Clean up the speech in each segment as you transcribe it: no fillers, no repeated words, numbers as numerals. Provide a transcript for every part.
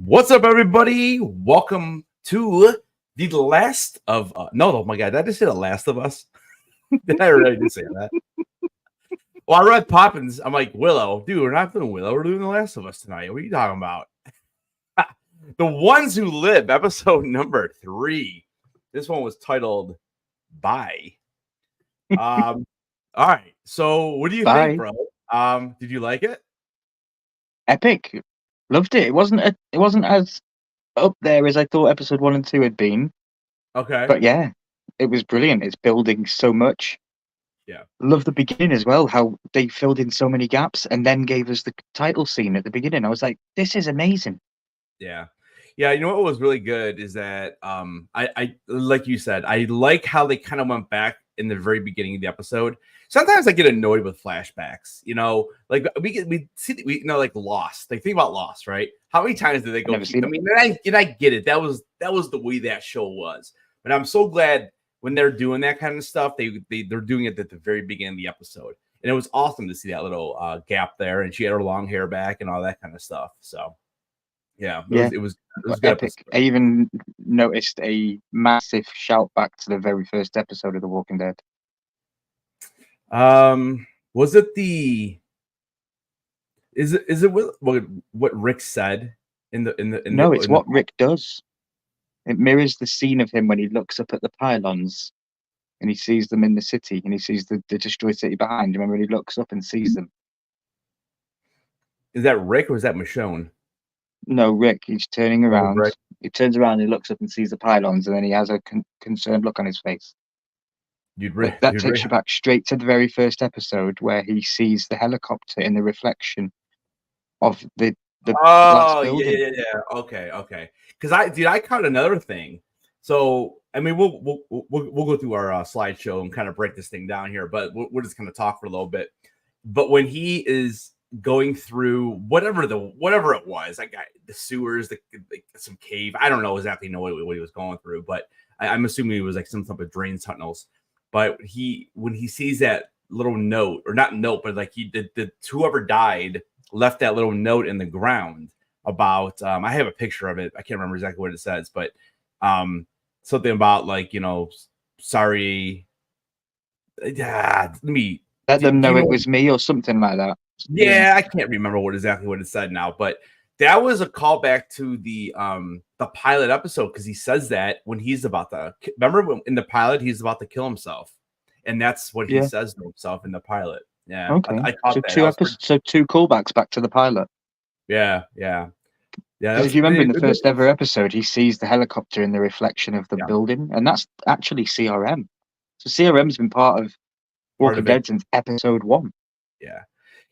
What's up, everybody? Welcome to the last of no, oh my god, did I just say the last of us? Did I really just say that? Well, I read Poppins. I'm like, Willow, dude, we're not doing Willow, we're doing the last of us tonight. What are you talking about? The Ones Who Live, episode number 3. This one was titled Bye. All right. So what do you think, bro? Did you like it? Epic. Loved it. It wasn't as up there as I thought episode 1 and 2 had been. Okay. But yeah, it was brilliant. It's building so much. Yeah. Love the beginning as well, how they filled in so many gaps and then gave us the title scene at the beginning. I was like, this is amazing. Yeah. Yeah, you know what was really good is that I like you said, I like how they kind of went back in the very beginning of the episode. Sometimes I get annoyed with flashbacks, like we see like Lost. Like think about Lost, right? How many times did they go? I mean, I get it. That was the way that show was. But I'm so glad when they're doing that kind of stuff, they're doing it at the very beginning of the episode. And it was awesome to see that little gap there, and she had her long hair back and all that kind of stuff. So yeah, it was good epic. Episode. I even noticed a massive shout back to the very first episode of The Walking Dead. Was it the? Is it what Rick said in the? No, it's what Rick does. It mirrors the scene of him when he looks up at the pylons and he sees them in the city and he sees the destroyed city behind. Remember when he looks up and sees them? Is that Rick or is that Michonne? No, Rick. He's turning around. Oh, he turns around and he looks up and sees the pylons, and then he has a concerned look on his face. That takes you back straight to the very first episode where he sees the helicopter in the reflection of the glass building. Yeah. Okay. Because I caught another thing. So I mean, we'll go through our slideshow and kind of break this thing down here, but we're just going to talk for a little bit. But when he is going through whatever it was, like the sewers, some cave, I don't know exactly what he was going through, but I'm assuming it was like some type of drain tunnels. But when he sees that little note, or not note, but like whoever died left that little note in the ground about I have a picture of it. I can't remember exactly what it says, but something about like, sorry. Let me let them know it was me or something like that. Yeah, I can't remember exactly what it said now, but that was a callback to the pilot episode, because he says that when he's about to remember in the pilot he's about to kill himself, and that's what he says to himself in the pilot. Yeah, okay. I caught that. So two callbacks back to the pilot. Yeah. If you remember in the first ever episode, he sees the helicopter in the reflection of the building, and that's actually CRM. So CRM's been part of Walking Dead since episode 1.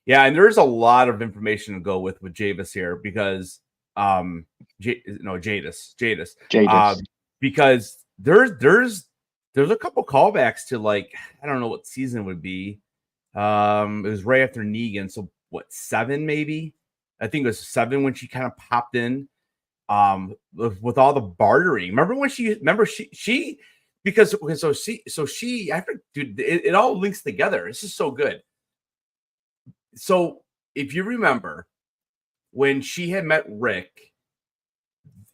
Yeah, and there's a lot of information to go with Javis here, because Jadis. Because there's a couple callbacks to, like, I don't know what season it would be. It was right after Negan, so what, 7 maybe? I think it was 7 when she kind of popped in with all the bartering. Remember she because she after, dude, it all links together. This is so good. So if you remember, when she had met Rick,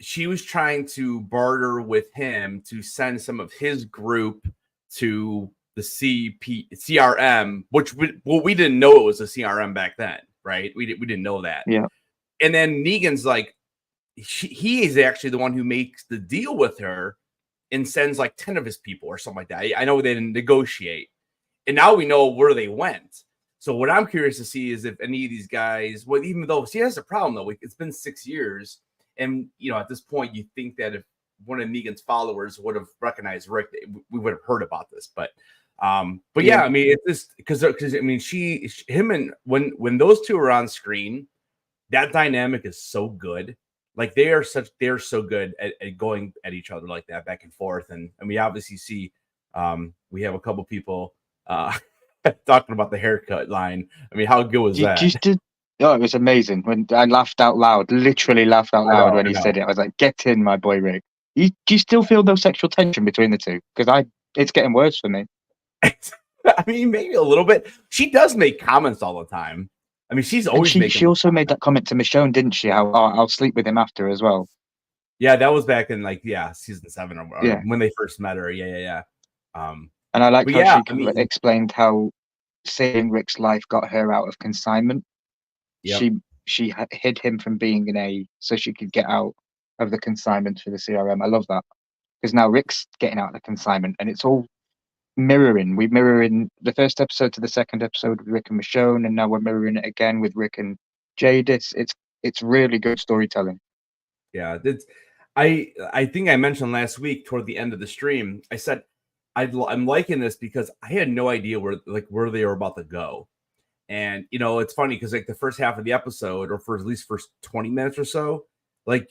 she was trying to barter with him to send some of his group to the CRM, which we didn't know it was a CRM back then, right? We didn't know that. Yeah. And then Negan's like, he is actually the one who makes the deal with her and sends like 10 of his people or something like that. I know they didn't negotiate. And now we know where they went. So what I'm curious to see is if any of these guys, well, even though, see, that's the problem though. It's been 6 years. And, at this point, you think that if one of Negan's followers would have recognized Rick, we would have heard about this. But yeah, I mean, it's just because I mean, when those two are on screen, that dynamic is so good. Like they're so good at going at each other like that, back and forth. And we obviously see, we have a couple people talking about the haircut line. I mean, how good was that? It was amazing. When I laughed out loud, literally laughed out loud when he said it. I was like, "Get in, my boy Rick." Do you still feel no sexual tension between the two? Because it's getting worse for me. I mean, maybe a little bit. She does make comments all the time. I mean, she's always and she also made that comment to Michonne, didn't she? How I'll sleep with him after as well. Yeah, that was back in season 7 or when they first met her. Yeah. And I liked how she explained how saving Rick's life got her out of consignment. Yep. She hid him from being an A so she could get out of the consignment for the CRM. I love that, because now Rick's getting out of the consignment, and it's all mirroring. We mirror in the first episode to the second episode with Rick and Michonne, and now we're mirroring it again with Rick and Jadis. It's really good storytelling. Yeah, I think I mentioned last week toward the end of the stream, I said I'm liking this because I had no idea where they were about to go. And it's funny because the first half of the episode, or for at least first 20 minutes or so, like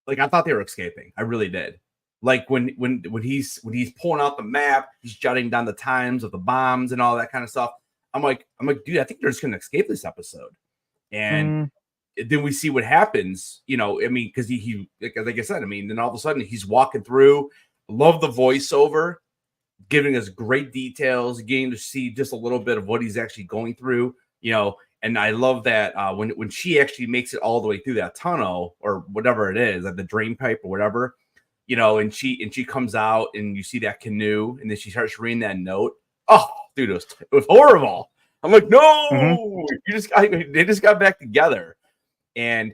I thought they were escaping. I really did. Like when he's pulling out the map, he's jotting down the times of the bombs and all that kind of stuff. I'm like, dude, I think they're just gonna escape this episode. And then we see what happens, I mean, because he like I said, I mean, then all of a sudden he's walking through. Love the voiceover, giving us great details, getting to see just a little bit of what he's actually going through, and I love that when she actually makes it all the way through that tunnel or whatever it is, like the drain pipe or whatever, and she comes out and you see that canoe and then she starts reading that note. Oh, dude, it was horrible. I'm like, no, they just got back together. And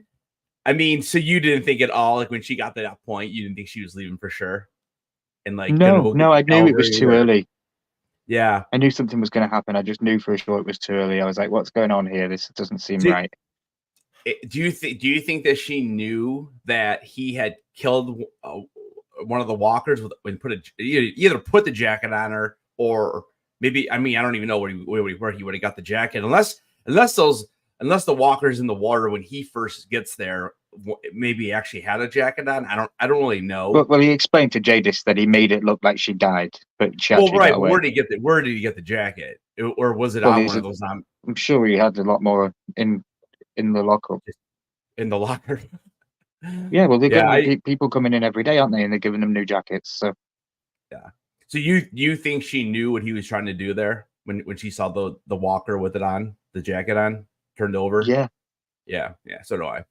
I mean, so you didn't think at all, when she got to that point, you didn't think she was leaving for sure? And no, I knew it was too early. Yeah, I knew something was going to happen. I just knew for sure it was too early. I was like, what's going on here? This doesn't seem right. Do you think that she knew that he had killed one of the walkers when either put the jacket on her, or maybe, I mean, I don't even know where he would have got the jacket, unless the walkers in the water when he first gets there maybe actually had a jacket on. I don't really know. Well, he explained to Jadis that he made it look like she died, but she actually got away. Where did he get the jacket, or was it on one of those? I'm sure he had a lot more in the lockup. In the locker. Yeah, well, they're getting people coming in every day, aren't they? And they're giving them new jackets. So yeah. So you think she knew what he was trying to do there when she saw the walker with it on, the jacket on, turned over? Yeah. So do I.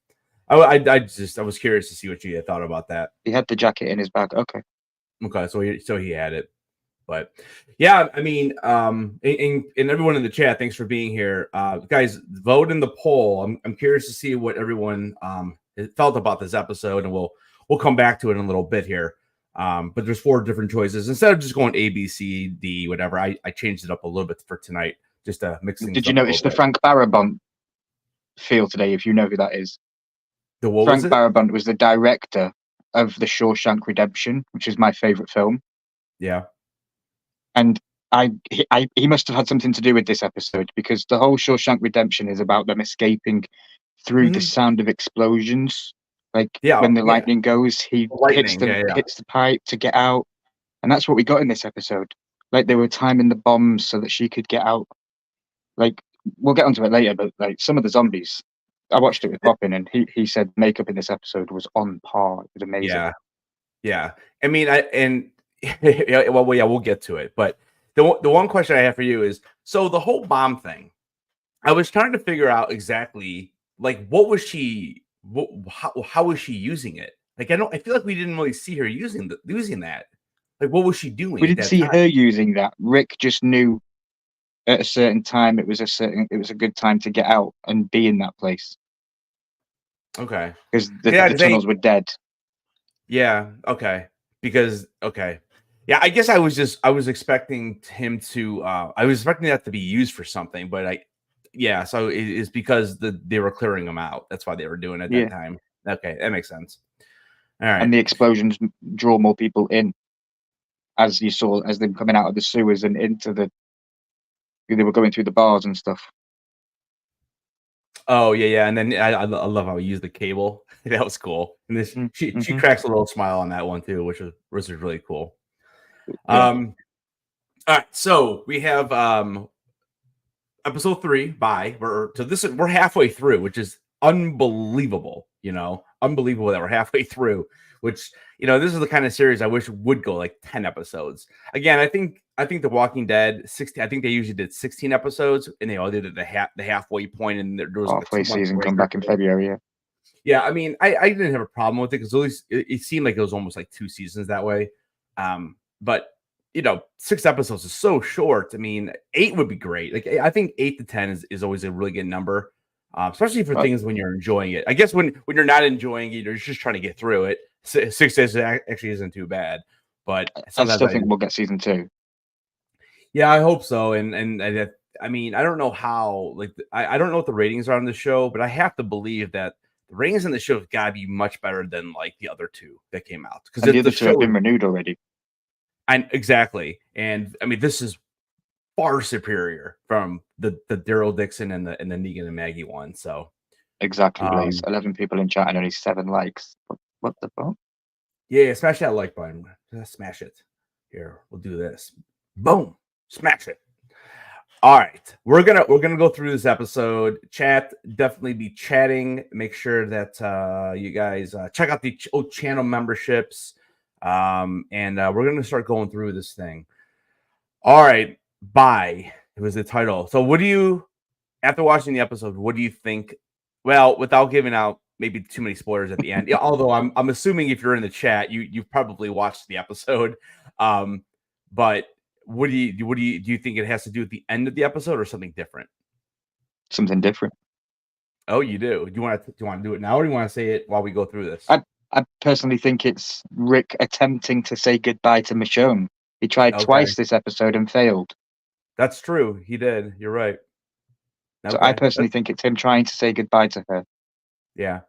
I was curious to see what you had thought about that. He had the jacket in his bag. Okay, so he had it. But yeah, I mean, and everyone in the chat, thanks for being here. Guys, vote in the poll. I'm curious to see what everyone felt about this episode, and we'll come back to it in a little bit here. But there's 4 different choices. Instead of just going A, B, C, D, whatever, I changed it up a little bit for tonight, just to mix things up. Did you notice the Frank Darabont feel today, if you know who that is? Frank Darabont was the director of The Shawshank Redemption, which is my favorite film. Yeah. And he must have had something to do with this episode, because the whole Shawshank Redemption is about them escaping through the sound of explosions. Like when the lightning goes, he hits the pipe to get out. And that's what we got in this episode. Like they were timing the bombs so that she could get out. Like we'll get onto it later, but like some of the zombies, I watched it with Poppin, and he said makeup in this episode was on par. It was amazing. Yeah. I mean, we'll get to it. But the one question I have for you is, so the whole bomb thing, I was trying to figure out exactly, like, what was she, how was she using it? Like, I feel like we didn't really see her using that. Like, what was she doing? We didn't see her using that. Rick just knew at a certain time it was a good time to get out and be in that place. Okay. Because the tunnels were dead. Yeah. Okay. Yeah, I guess I was expecting him to I was expecting that to be used for something, but so it's because they were clearing them out. That's why they were doing it at that time. Okay, that makes sense. All right. And the explosions draw more people in, as you saw, as them coming out of the sewers and they were going through the bars and stuff. Oh yeah, and then I love how he used the cable. That was cool. And this she cracks a little smile on that one too, which was really cool. Yeah. All right, so we have episode 3. We're halfway through, which is unbelievable, unbelievable that we're halfway through, which, this is the kind of series I wish would go like 10 episodes. Again, I think The Walking Dead 16, I think they usually did 16 episodes, and they all did it the halfway point, and there was like a 2-month season come back in February. Yeah, I mean, I didn't have a problem with it because at least it seemed like it was almost like 2 seasons that way. But 6 episodes is so short. I mean, 8 would be great. Like, I think 8 to 10 is always a really good number, especially for things when you're enjoying it. I guess when you're not enjoying it, you're just trying to get through it. 6 days actually isn't too bad. But I still think we'll get season 2. Yeah, I hope so. And I mean, I don't know how. Like, I don't know what the ratings are on the show, but I have to believe that the ratings in the show have got to be much better than like the other 2 that came out, because the other 2 have been renewed already. Exactly, and I mean, this is far superior from the Daryl Dixon and the Negan and Maggie one. So exactly, Blaze. 11 people in chat and only 7 likes. What the fuck? Yeah, smash that like button. Smash it. Here, we'll do this. Boom, smash it. All right, we're gonna go through this episode. Chat, definitely be chatting. Make sure that you guys check out the channel memberships, and we're gonna start going through this thing. All right, bye. It was the title. So, what do you, after watching the episode, what do you think? Well, without giving out maybe too many spoilers at the end, although I'm assuming if you're in the chat, you've probably watched the episode, but. What do you think it has to do with the end of the episode or something different? Something different. Oh, you do. Do you want to do it now, or do you want to say it while we go through this? I personally think it's Rick attempting to say goodbye to Michonne. He tried twice this episode and failed. That's true. He did. You're right. So I personally think it's him trying to say goodbye to her. Yeah.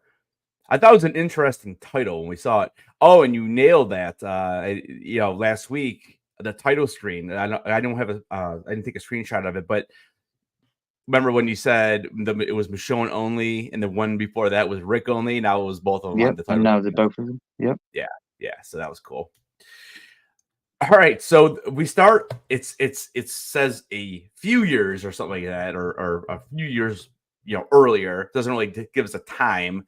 I thought it was an interesting title when we saw it. Oh, and you nailed that. Last week, the title screen. I don't have I didn't take a screenshot of it, but remember when you said it was Michonne only, and the one before that was Rick only. Now it was both of them. Yep, and now they're both of them. Yep. Yeah. So that was cool. All right, so we start. It says a few years or something like that, or a few years, earlier. It doesn't really give us a time.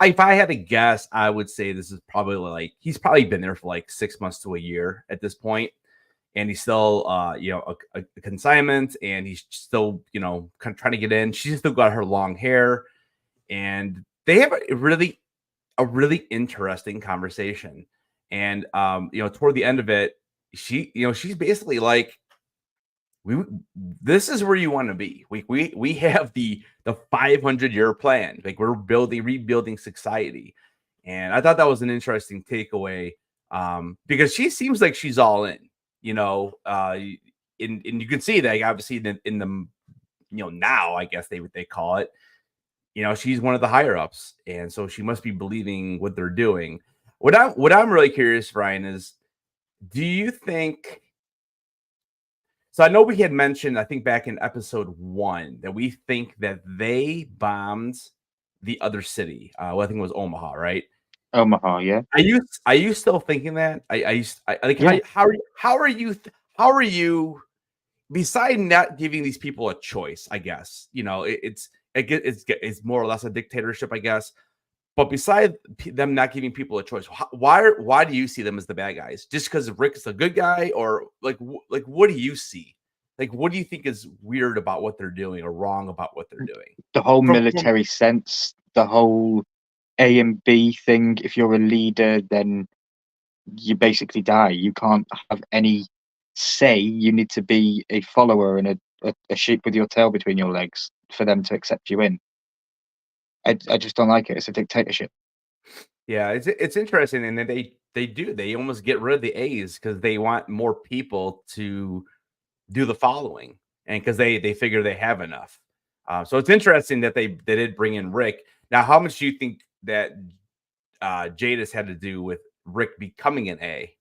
If I had to guess, I would say this is probably like he's probably been there for like 6 months to a year at this point, and he's still, a consignment, and he's still, kind of trying to get in. She's still got her long hair, and they have a really interesting conversation. And toward the end of it, she's basically like, this is where you want to be. We have the 500-year plan. Like, we're rebuilding society. And I thought that was an interesting takeaway, because she seems like she's all in, and you can see that obviously in the now, I guess they call it, she's one of the higher ups, and so she must be believing what they're doing. What I'm really curious, Ryan, is, do you think? So I know we had mentioned, I think back in episode 1, that we think that they bombed the other city. I think it was Omaha, right? Omaha, yeah. Are you still thinking that? How are you? Besides not giving these people a choice, I guess it's more or less a dictatorship, I guess. But besides them not giving people a choice, why do you see them as the bad guys? Just because Rick's a good guy, or like what do you see? Like, what do you think is weird about what they're doing or wrong about what they're doing? The whole military sense, the whole A and B thing. If you're a leader, then you basically die. You can't have any say. You need to be a follower and a sheep with your tail between your legs for them to accept you in. I just don't like it. It's a dictatorship. Yeah, it's interesting, and they almost get rid of the A's because they want more people to do the following, and because they figure they have enough. So it's interesting that they did bring in Rick. Now, how much do you think that Jadis had to do with Rick becoming an A?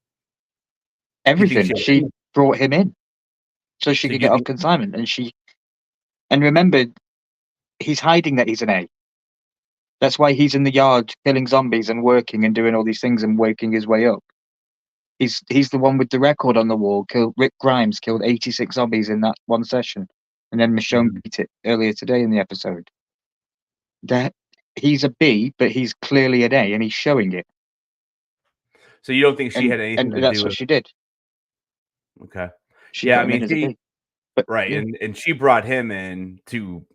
Everything. She brought him in so she could get off consignment, and remember, he's hiding that he's an A. That's why he's in the yard killing zombies and working and doing all these things and working his way up. He's the one with the record on the wall. Rick Grimes killed 86 zombies in that one session, and then Michonne beat it earlier today in the episode. he's a B, but he's clearly an A, and he's showing it. So you don't think she had anything to do with? That's what she did. Okay. She put him in as a B. But, right, yeah. and she brought him in to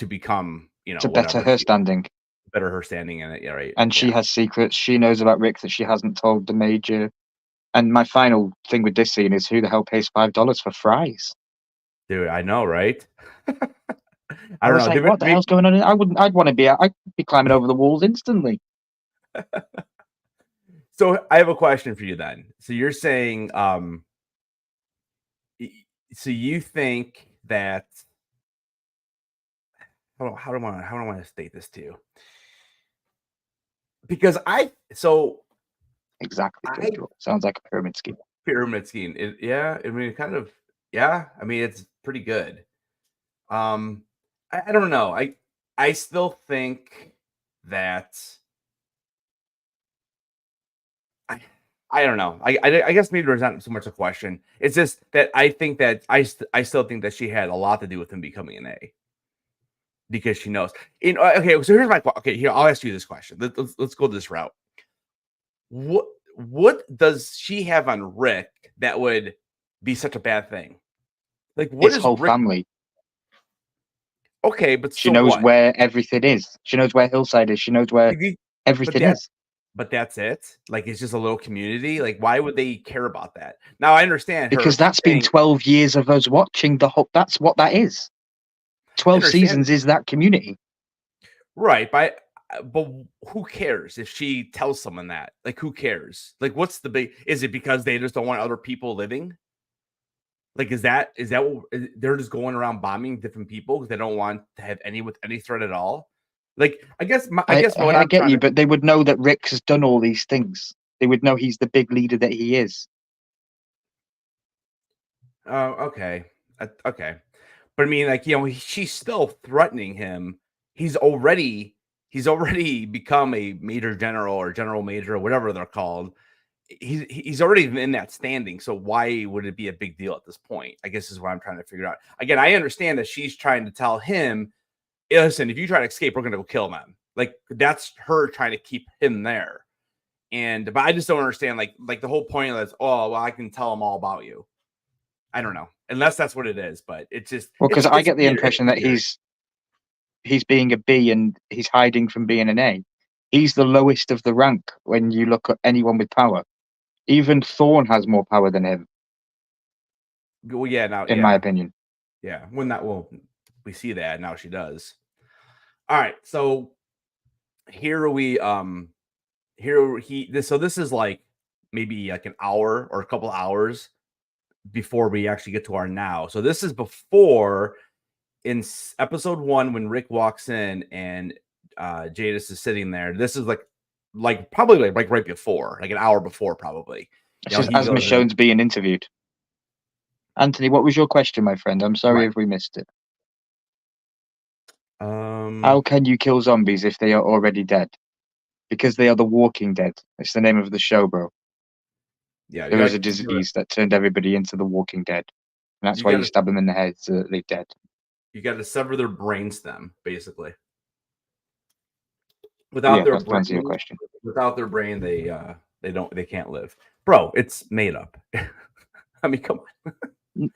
become, to better her standing. Better her standing in it, yeah, right. And she has secrets. She knows about Rick that she hasn't told the Major. And my final thing with this scene is, who the hell pays $5 for fries? Dude, I know, right? I was like, what the hell's going on? I'd want to be. I'd be climbing over the walls instantly. So I have a question for you then. So you're saying, so you think that, how do I want to state this to you? Because exactly, sounds like a pyramid scheme. Pyramid scheme. Yeah. I mean, kind of. Yeah. I mean, it's pretty good. I don't know. I still think that I don't know. I guess maybe there's not so much a question. It's just that I think that I still think that she had a lot to do with him becoming an A, because she knows. Okay, so here's my okay. Here, I'll ask you this question. Let's go this route. What does she have on Rick that would be such a bad thing? Like, what his whole family? Okay, but she knows where everything is. She knows where Hillside is. She knows where everything is. But that's it? Like, it's just a little community? Like, why would they care about that? Now, I understand because that's been 12 years of us watching the whole. That's what that is. 12 seasons is that community. Right, but who cares if she tells someone that? Like, who cares? Like, what's the big? Is it because they just don't want other people living? Like, is that what they're just going around bombing different people because they don't want to have any threat at all? Like, I guess I get you, but they would know that Rick has done all these things. They would know he's the big leader that he is. Oh, okay. Okay. But I mean, like, she's still threatening him. He's already become a major general or general major or whatever they're called. He's already in that standing. So why would it be a big deal at this point? I guess is what I'm trying to figure out. Again, I understand that she's trying to tell him, hey, listen, if you try to escape, we're going to go kill him. Like, that's her trying to keep him there. But I just don't understand, like the whole point of this, oh, well, I can tell him all about you. I don't know, unless that's what it is, but it's just, well, because I get the impression that he's being a B and he's hiding from being an A. He's the lowest of the rank when you look at anyone with power. Even Thorne has more power than him. Well, yeah, now in my opinion. Yeah, we see that now she does. All right, so here we this is like maybe like an hour or a couple hours before we actually get to our now. So this is before, in episode 1, when Rick walks in and Jadis is sitting there. This is like probably like right before, like an hour before, probably. This is as Michonne's being interviewed. Anthony, what was your question, my friend? I'm sorry if we missed it. How can you kill zombies if they are already dead? Because they are the Walking Dead. It's the name of the show, bro. Yeah, there was a disease that turned everybody into the Walking Dead, and that's why you stab them in the head so that they're dead. You got to sever their brainstem, basically. Without their brain, your question. Without their brain, they can't live, bro. It's made up. I mean, come on.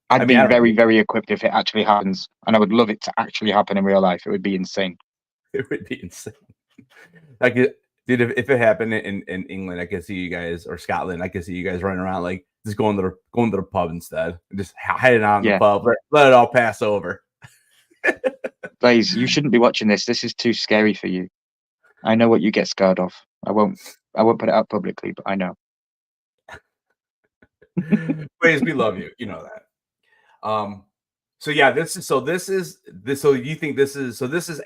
I'd be very, very equipped if it actually happens, and I would love it to actually happen in real life. It would be insane. It would be insane. Like, dude, if it happened in England, I could see you guys, or Scotland, I could see you guys running around like just going to the pub instead, and just hiding out in the pub, let it all pass over. Blaze, you shouldn't be watching this. This is too scary for you. I know what you get scared of. I won't put it out publicly, but I know. Blaze, we love you. You know that. So yeah, this is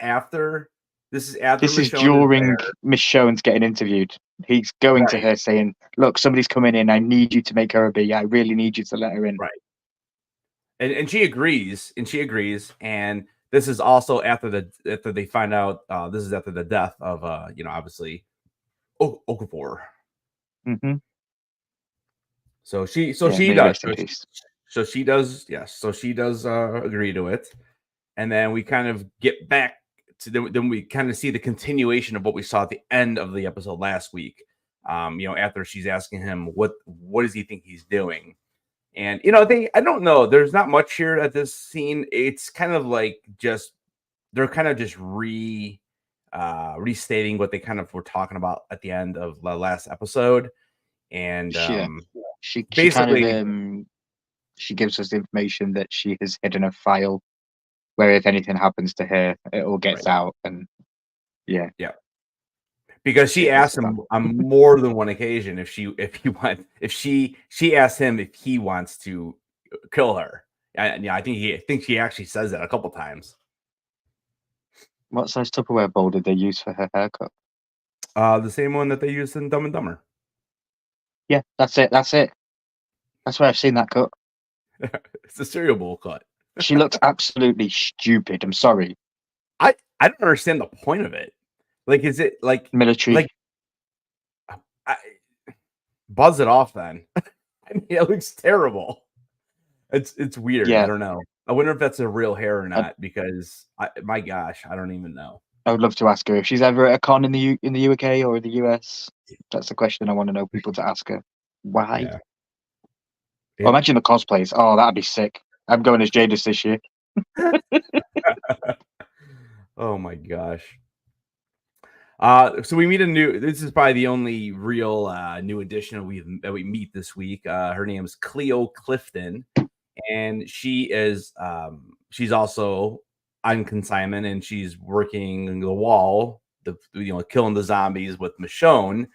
after. This is during Michonne's getting interviewed. He's going to her saying, "Look, somebody's coming in. I need you to make her a B. I really need you to let her in." Right. And she agrees. And this is also after they find out. This is after the death of obviously Okafor. Mm-hmm. So she does. So she does. Yes. So she does agree to it. And then we kind of get back then we kind of see the continuation of what we saw at the end of the episode last week. After she's asking him what does he think he's doing, and I don't know. There's not much here at this scene. It's kind of like they're kind of just restating what they kind of were talking about at the end of the last episode, and she basically kind of she gives us the information that she has hidden a file where if anything happens to her, it all gets out, and yeah. Because she asked him on more than one occasion if she asked him if he wants to kill her. I think she actually says that a couple times. What size Tupperware bowl did they use for her haircut? The same one that they used in Dumb and Dumber. Yeah, that's it. That's where I've seen that cut. It's a cereal bowl cut. She looks absolutely stupid. I'm sorry. I don't understand the point of it. Like, is it like military? Like, buzz it off then. I mean, it looks terrible. It's weird. Yeah. I don't know. I wonder if that's a real hair or not, because my gosh, I don't even know. I would love to ask her if she's ever at a con in the UK or the US. That's the question I want to know people to ask her. Why? Yeah. Well, imagine the cosplays. Oh, that'd be sick. I'm going as Jadis this year. Oh my gosh. So we meet this is probably the only real new addition that we meet this week. Her name is Cleo Clifton, and she is she's also on consignment, and she's working the wall, killing the zombies with Michonne,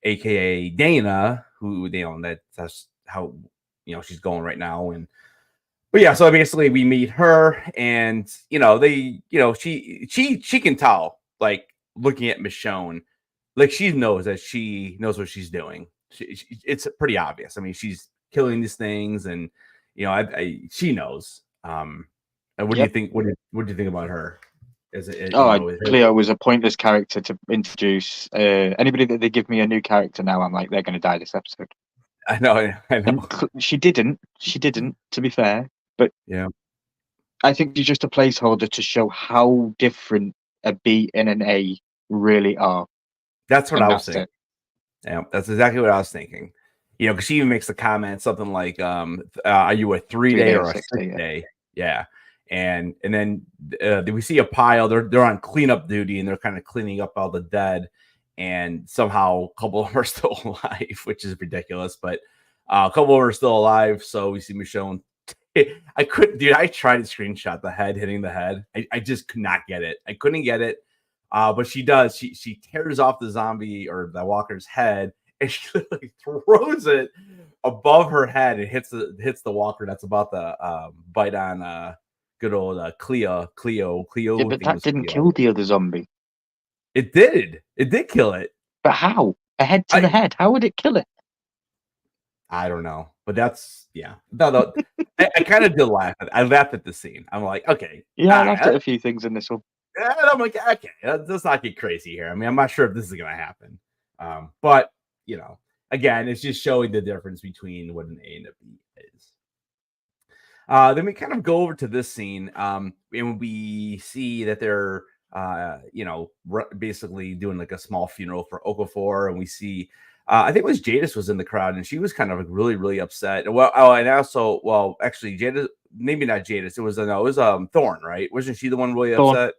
aka Dana, who that's how she's going right now. But yeah, so basically we meet her, and she can tell, like, looking at Michonne, like, she knows what she's doing. It's pretty obvious. I mean, she's killing these things, and she knows. And what do you think? What do you think about her? Cleo was a pointless character to introduce. Anybody that they give me a new character now, I'm like, they're going to die this episode. I know. And she didn't. To be fair, but yeah, I think she's just a placeholder to show how different a B and an A really are. That's what I was thinking. Yeah, that's exactly what I was thinking. Because she even makes the comment something like, "Are you a 3-day or a 6-day?" Yeah. And then we see a pile. They're on cleanup duty, and they're kind of cleaning up all the dead. And somehow a couple of them are still alive, which is ridiculous. But a couple of them are still alive. So we see Michonne. I couldn't, dude. I tried to screenshot the head hitting the head. I just could not get it. I couldn't get it. But she does. She tears off the zombie or the walker's head, and she literally throws it above her head. It hits the walker that's about to bite on good old Cleo. Yeah, but that didn't kill the other zombie. It did. It did kill it. But how? A head to the head. How would it kill it? I don't know. But that's No, I kind of did laugh. I laughed at the scene. I'm like, okay. Yeah, I laughed at a few things in this one. And I'm like, okay, let's not get crazy here. I mean, I'm not sure if this is gonna happen. But again, it's just showing the difference between what an A and a B is. Then we kind of go over to this scene, and we see that they're basically doing like a small funeral for Okafor, and we see I think it was Jadis was in the crowd, and she was kind of like really, really upset. Actually, Jadis, maybe not Jadis. It was Thorn, right? Wasn't she the one really upset?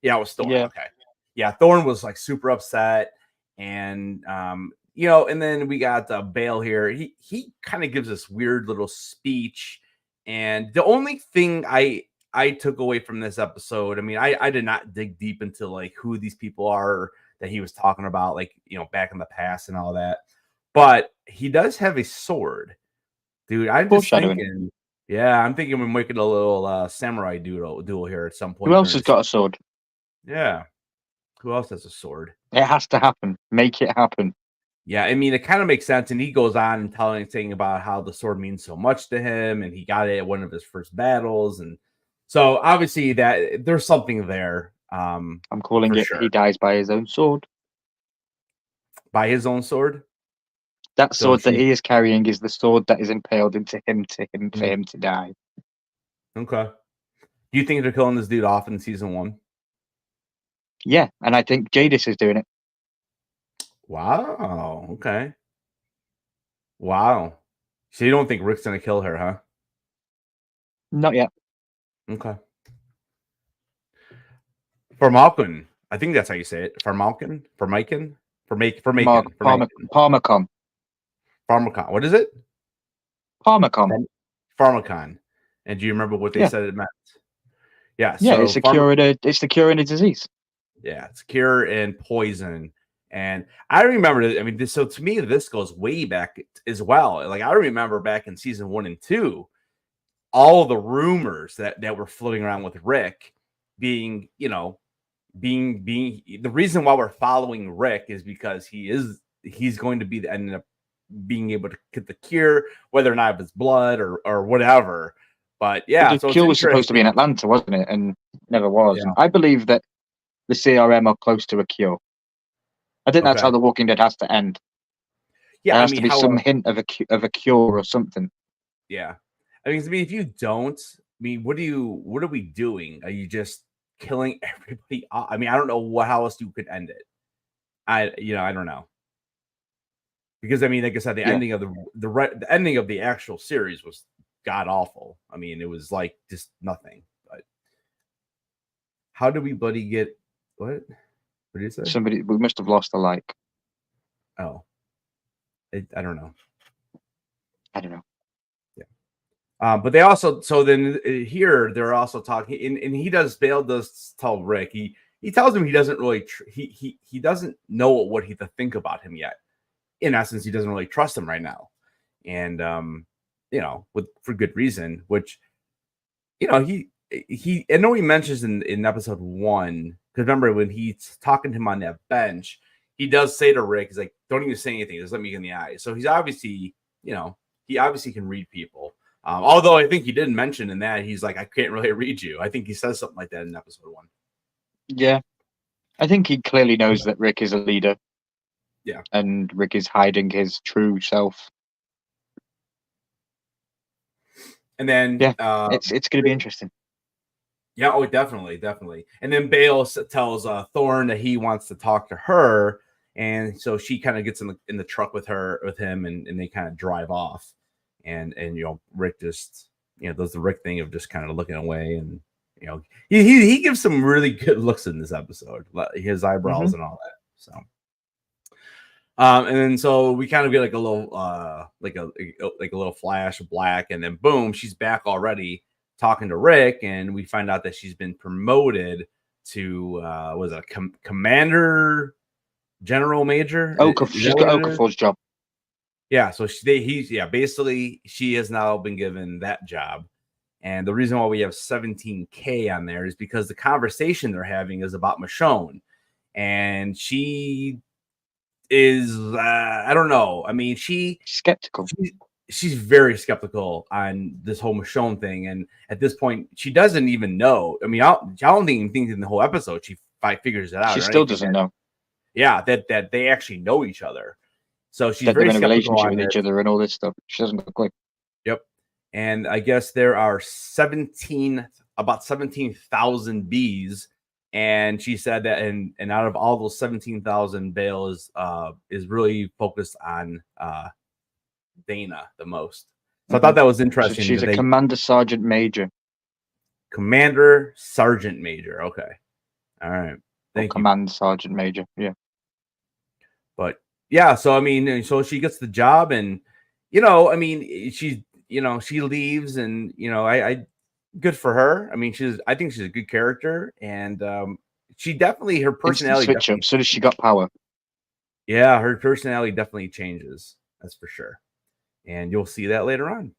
Yeah, it was Thorn. Yeah. Okay. Yeah, Thorn was like super upset, and and then we got Bale here. He kind of gives this weird little speech, and the only thing I took away from this episode, I mean, I did not dig deep into like who these people are that he was talking about, like, back in the past and all that. But he does have a sword, dude. I'm just thinking, I'm thinking we're making a little samurai duel here at some point. Who else has got a sword? Yeah. Who else has a sword? It has to happen. Make it happen. Yeah, I mean, it kind of makes sense. And he goes on and saying about how the sword means so much to him, and he got it at one of his first battles. And so obviously that there's something there. I'm calling it. Sure. He dies by his own sword. By his own sword? That sword that he is carrying is the sword that is impaled into him for him to die. Okay. Do you think they're killing this dude off in season 1? Yeah, and I think Jadis is doing it. Wow. Okay. Wow. So you don't think Rick's gonna kill her, huh? Not yet. Okay. Farmalkin. I think that's how you say it. Farmalkin? Farmican? Farmakin. Parmacon. Pharmacon. What is it? Parmacon. Pharmacon. And do you remember what they said it meant? Yeah. Yeah, So it's the cure in a disease. Yeah, it's cure and poison. And I remember, I mean, so to me, this goes way back as well. Like, I remember back in season 1 and 2, all the rumors that were floating around with Rick being, being the reason why we're following Rick is because he's going to be the end up being able to get the cure, whether or not it's blood or whatever. But yeah, the cure was supposed to be in Atlanta, wasn't it? And never was. Yeah. And I believe that the CRM are close to a cure. I think that's how The Walking Dead has to end. Yeah, there has to be some hint of a cure or something. Yeah, I mean, if you don't, I mean, what are we doing? Are you just killing everybody? I mean, I don't know how else you could end it. I don't know. Because I mean, like I said, the ending of the ending of the actual series was god awful. I mean, it was like just nothing. But how do we bloody get what? What did you say? We must have lost a like. Oh, I don't know. I don't know. Yeah. But they also, so then here they're also talking, and Bale does tell Rick, he tells him he doesn't really, he doesn't know what he to think about him yet. In essence, he doesn't really trust him right now. And, for good reason, which, I know he mentions in episode 1, because remember when he's talking to him on that bench, he does say to Rick, he's like, don't even say anything, just let me get in the eye. So he's obviously, he obviously can read people. Although I think he didn't mention in that, he's like, I can't really read you. I think he says something like that in episode 1. Yeah. I think he clearly knows that Rick is a leader. Yeah. And Rick is hiding his true self. And then it's going to be interesting. Yeah, oh, definitely. And then Bale tells Thorne that he wants to talk to her, and so she kind of gets in the truck with him, and they kind of drive off. And Rick just does the Rick thing of just kind of looking away, and he gives some really good looks in this episode, his eyebrows and all that. So, and then so we kind of get like a little like a little flash of black, and then boom, she's back already talking to Rick, and we find out that she's been promoted to commander, general major. She's got Okafor's job. Yeah, so basically she has now been given that job. And the reason why we have 17K on there is because the conversation they're having is about Michonne. And she is, I don't know. I mean, she's skeptical. She's very skeptical on this whole Michonne thing. And at this point, she doesn't even know. I mean, I don't even think in the whole episode she figures it out. She still doesn't know. Yeah, that they actually know each other. So she's that very they're in a relationship with each other and all this stuff. She doesn't look like. Yep. And I guess there are about 17,000 bees. And she said that, and out of all those 17,000, Bale is really focused on Dana the most. So I thought that was interesting. So she's a commander sergeant major. Commander sergeant major. Okay. All right. Thank you. Command sergeant major. Yeah. But yeah, so I mean, so she gets the job, and I mean, she leaves, and I good for her. I mean, I think she's a good character, and she definitely, her personality switch up. So does she got power? Yeah, her personality definitely changes. That's for sure, and you'll see that later on.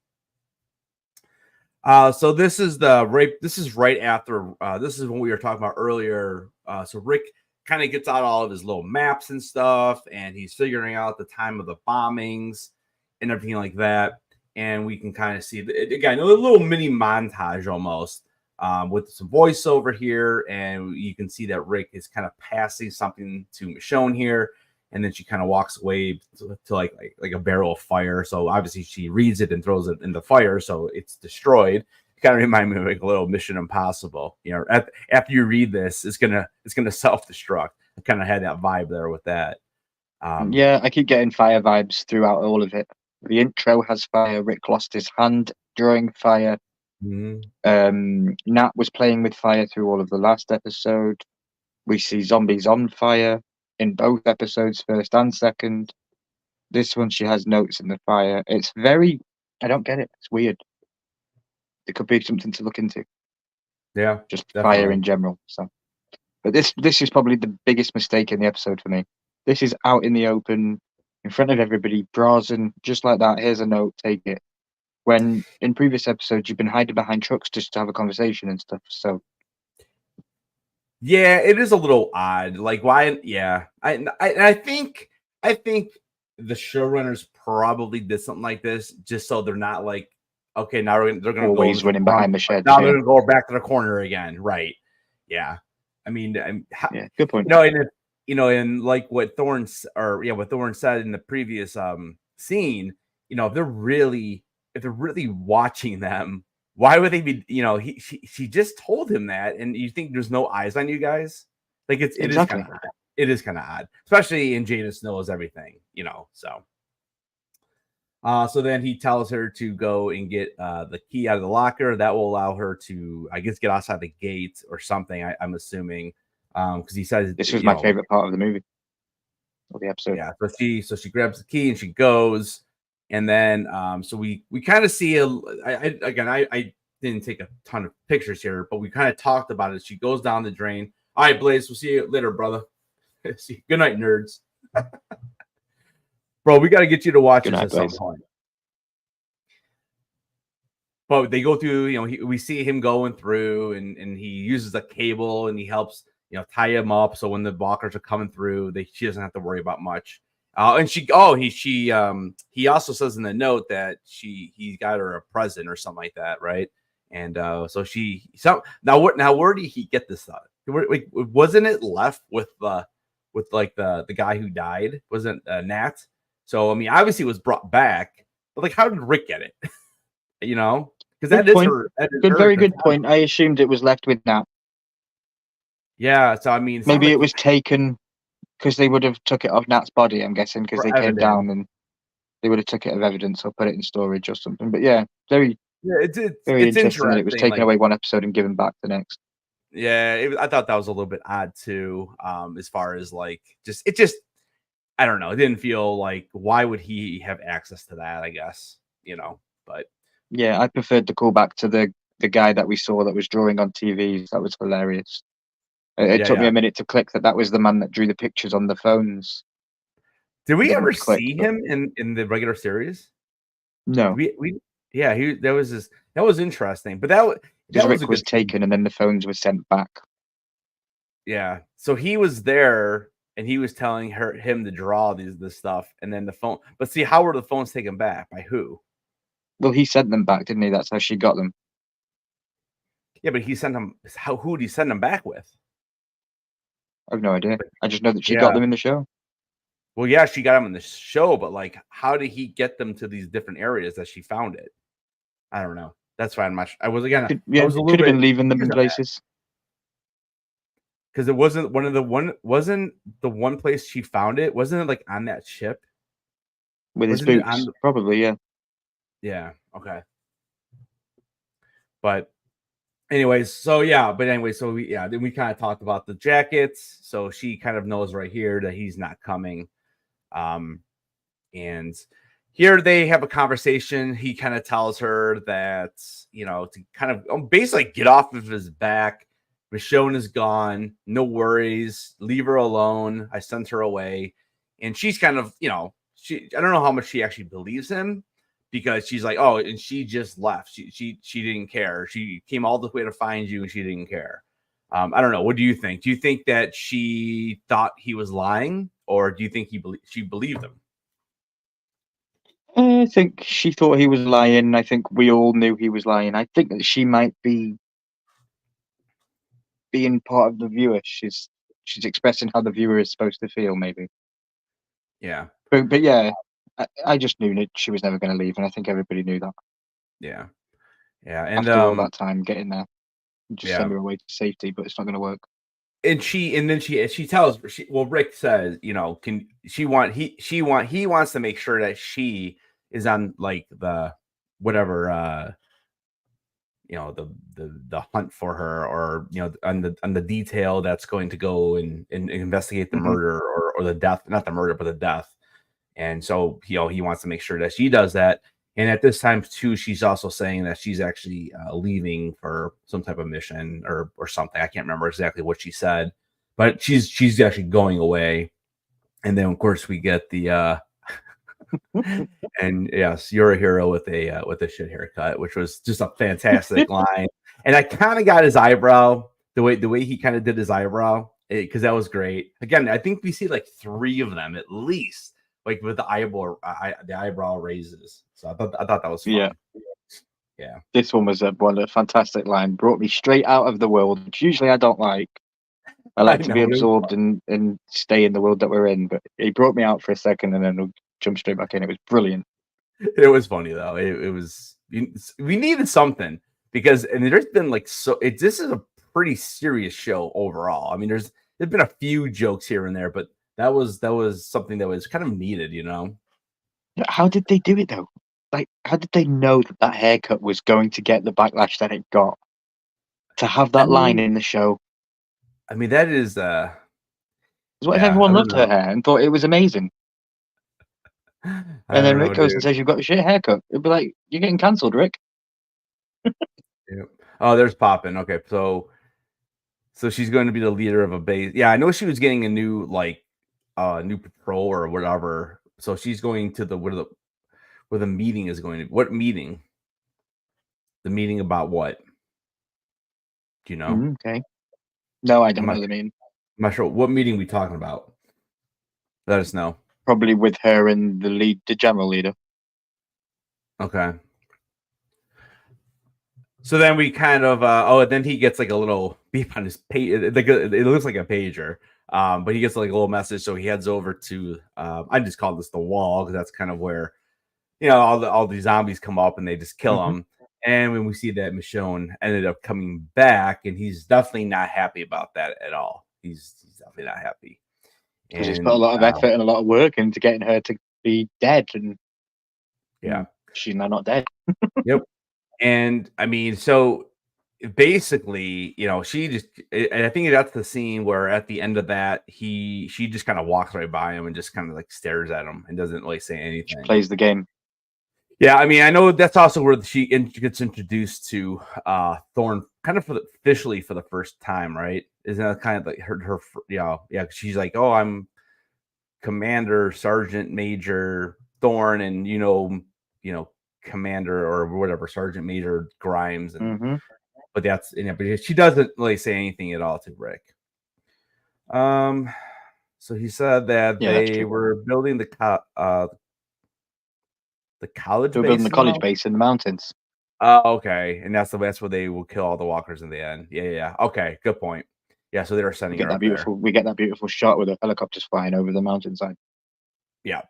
So this is This is right after. This is what we were talking about earlier. So Rick kind of gets out all of his little maps and stuff, and he's figuring out the time of the bombings and everything like that. And we can kind of see again a little mini montage almost with some voiceover here, and you can see that Rick is kind of passing something to Michonne here, and then she kind of walks away to like a barrel of fire. So obviously she reads it and throws it in the fire, so it's destroyed. kind of remind me of like a little Mission Impossible. After you read this, it's gonna self-destruct. I kind of had that vibe there with that. Yeah, I keep getting fire vibes throughout all of it. The intro has fire. Rick lost his hand during fire. Nat was playing with fire through all of the last episode. We see zombies on fire in both episodes, first and second. This one, she has notes in the fire. It's very, I don't get it. It's weird. It could be something to look into. Yeah, just definitely. Fire in general. So, but this is probably the biggest mistake in the episode for me. This is out in the open, in front of everybody, browsing just like that. Here's a note, take it. When in previous episodes you've been hiding behind trucks just to have a conversation and stuff. So, yeah, it is a little odd. Like, why? Yeah, I think the showrunners probably did something like this just so they're not like, okay, now they're going to always go running behind the shed. Now they're going to go back to the corner again, right? Yeah, I mean, yeah, good point. And like what Thorne said in the previous scene, if they're really watching them, why would they be? She just told him that, and you think there's no eyes on you guys? Like it is kind of odd. It is kind of odd, especially in Jada Snow's everything, So, so then he tells her to go and get the key out of the locker. That will allow her to, I guess, get outside the gate or something. I'm assuming, because he says this was my favorite part of the movie, of the episode. Yeah, so she grabs the key and she goes. And then, so we kind of see I didn't take a ton of pictures here, but we kind of talked about it. She goes down the drain. All right, Blaze, we'll see you later, brother. Good night, nerds. Bro, we got to get you to watch this at some point. But they go through, we see him going through, and he uses a cable and he helps, tie him up. So when the walkers are coming through, she doesn't have to worry about much. And he also says in the note that he got her a present or something like that, right? And now where did he get this stuff? Wasn't it left with the guy who died? Wasn't Nat? So I mean, obviously it was brought back, but like, how did Rick get it? Because that is her. Very good point. I assumed it was left with Nat. Yeah, so I mean, maybe it was taken. Because they would have took it off Nat's body, I'm guessing, because they came down and they would have took it as evidence or put it in storage or something. But yeah, very interesting that it was taken away one episode and given back the next. Yeah, I thought that was a little bit odd too. As far as like, I don't know. It didn't feel like, why would he have access to that? I guess, but yeah, I preferred the callback to the guy that we saw that was drawing on TVs. That was hilarious. It took me a minute to click that was the man that drew the pictures on the phones. Did we ever see him in the regular series? No. That was interesting. But that Rick was taken and then the phones were sent back. Yeah. So he was there and he was telling him to draw this stuff, and then the phone. But see, how were the phones taken back? By who? Well, he sent them back, didn't he? That's how she got them. Yeah, but he sent them. Who did he send them back with? I have no idea. I just know that she got them in the show. Well, yeah, she got them in the show, but like, how did he get them to these different areas that she found it? I don't know. That's fine. I was again. I was a little could have been leaving them in places. Because it wasn't wasn't the one place she found it. Wasn't it like on that ship with his boots? Probably, yeah. Yeah. Okay. But anyways, so then we kind of talked about the jackets. So she kind of knows right here that he's not coming. And here they have a conversation. He kind of tells her that, to kind of basically get off of his back. Michonne is gone. No worries. Leave her alone. I sent her away. And she's kind of, I don't know how much she actually believes him, because she's like, oh, and she just left. She didn't care. She came all the way to find you and she didn't care. I don't know. What do you think? Do you think that she thought he was lying, or do you think she believed him? I think she thought he was lying. I think we all knew he was lying. I think that she might be being part of the viewer. She's expressing how the viewer is supposed to feel, maybe. Yeah. But yeah, I just knew that she was never going to leave, and I think everybody knew that. Yeah. Yeah, and after all that time getting there, just send yeah. her away to safety, but it's not going to work. And then she tells Rick says, you know, he wants to make sure that she is on like the whatever you know, the hunt for her, or you know, on the detail that's going to go and investigate the murder, or the death, not the murder but the death. And so, you know, he wants to make sure that she does that. And at this time too, she's also saying that she's actually leaving for some type of mission or something. I can't remember exactly what she said, but she's actually going away. And then of course we get the and yes, you're a hero with a shit haircut, which was just a fantastic line. And I kind of got his eyebrow, the way he kind of did his eyebrow, because that was great. Again, I think we see like 3 of them at least, like with the eyebrow raises. So I thought that was fun. Yeah. This one was a fantastic line. Brought me straight out of the world, which usually I don't like. I like to be absorbed and stay in the world that we're in, but he brought me out for a second and then jumped straight back in. It was brilliant. It was funny though. It was, we needed something, because there's been like this is a pretty serious show overall. I mean, there's been a few jokes here and there, but that was something that was kind of needed, you know. How did they do it though? Like, how did they know that haircut was going to get the backlash that it got? To have that line in the show. I mean, that is what if everyone loved her hair and thought it was amazing? And then Rick goes and says you've got a shit haircut. It'd be like, you're getting cancelled, Rick. Yeah. Oh, there's Poppin. Okay, so she's going to be the leader of a base. Yeah, I know she was getting a new new patrol or whatever. So she's going to where the meeting is going to. What meeting? The meeting about what? Do you know? Okay. No, I don't know the meaning. I'm not sure. What meeting we talking about? Let us know. Probably with her and the general leader. Okay. So then we kind of then he gets like a little beep on his page. It looks like a pager. But he gets like a little message, so he heads over to I just call this the wall, because that's kind of where, you know, all these zombies come up and they just kill him. And when we see that Michonne ended up coming back, and he's definitely not happy about that at all. He's definitely not happy. Because he's put a lot of effort and a lot of work into getting her to be dead, and she's now not dead. Yep. And I mean, so basically, you know, and I think that's the scene where at the end of that, she just kind of walks right by him and just kind of like stares at him and doesn't really say anything. She plays the game. Yeah, I mean, I know that's also where she gets introduced to Thorne, kind of officially for the first time, right? Isn't that kind of like her yeah. She's like, oh, I'm Commander Sergeant Major Thorne, and you know, Commander or whatever, Sergeant Major Grimes, and but that's but she doesn't really say anything at all to Rick. So he said that they were building the college base. Building the college base in the mountains. Oh, okay, and that's where they will kill all the walkers in the end. Yeah. Okay, good point. Yeah, so they were sending her up there. We get that beautiful shot with the helicopters flying over the mountainside. Yeah.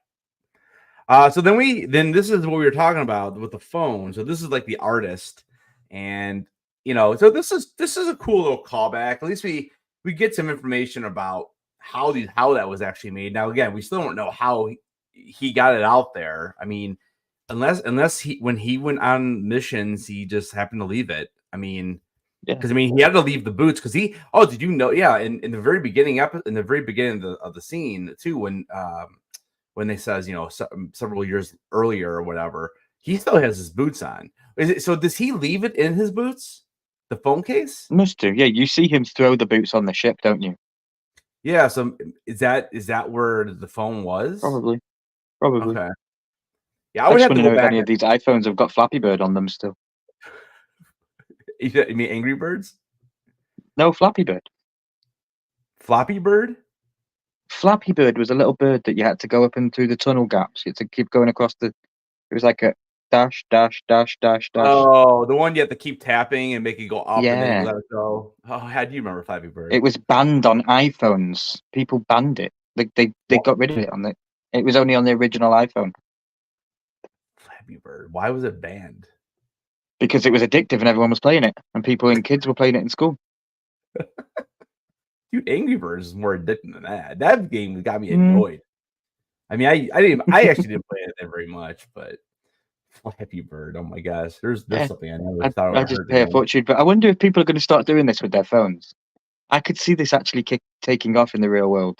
So then this is what we were talking about with the phone. So this is like the artist, and you know, so this is a cool little callback. At least we get some information about how that was actually made. Now again, we still don't know how he got it out there. I mean, unless he, when he went on missions, he just happened to leave it. I mean, because I mean, he had to leave the boots because he. Oh, did you know? Yeah, in the very beginning of the scene too, when they says, you know, several years earlier or whatever, he still has his boots on. So does he leave it in his boots? The phone case? Must do. Yeah, you see him throw the boots on the ship, don't you? Yeah. So is that where the phone was? Probably. Okay. Yeah, I would have to know if any of these iPhones have got Flappy Bird on them still. You mean Angry Birds? No, Flappy Bird. Flappy Bird? Flappy Bird was a little bird that you had to go up and through the tunnel gaps. You had to keep going across it was like a dash, dash, dash, dash, dash. Oh, the one you have to keep tapping and make it go up and then you let it go. Oh, how do you remember Flappy Bird? It was banned on iPhones. People banned it. They got rid of it it was only on the original iPhone. Flappy Bird. Why was it banned? Because it was addictive and everyone was playing it, and kids were playing it in school. Dude, Angry Birds is more addicting than that. That game got me annoyed. I mean, I actually didn't play it very much, but Flappy Bird, oh my gosh, there's something I never thought I just pay a fortune, but I wonder if people are going to start doing this with their phones. I could see this actually taking off in the real world,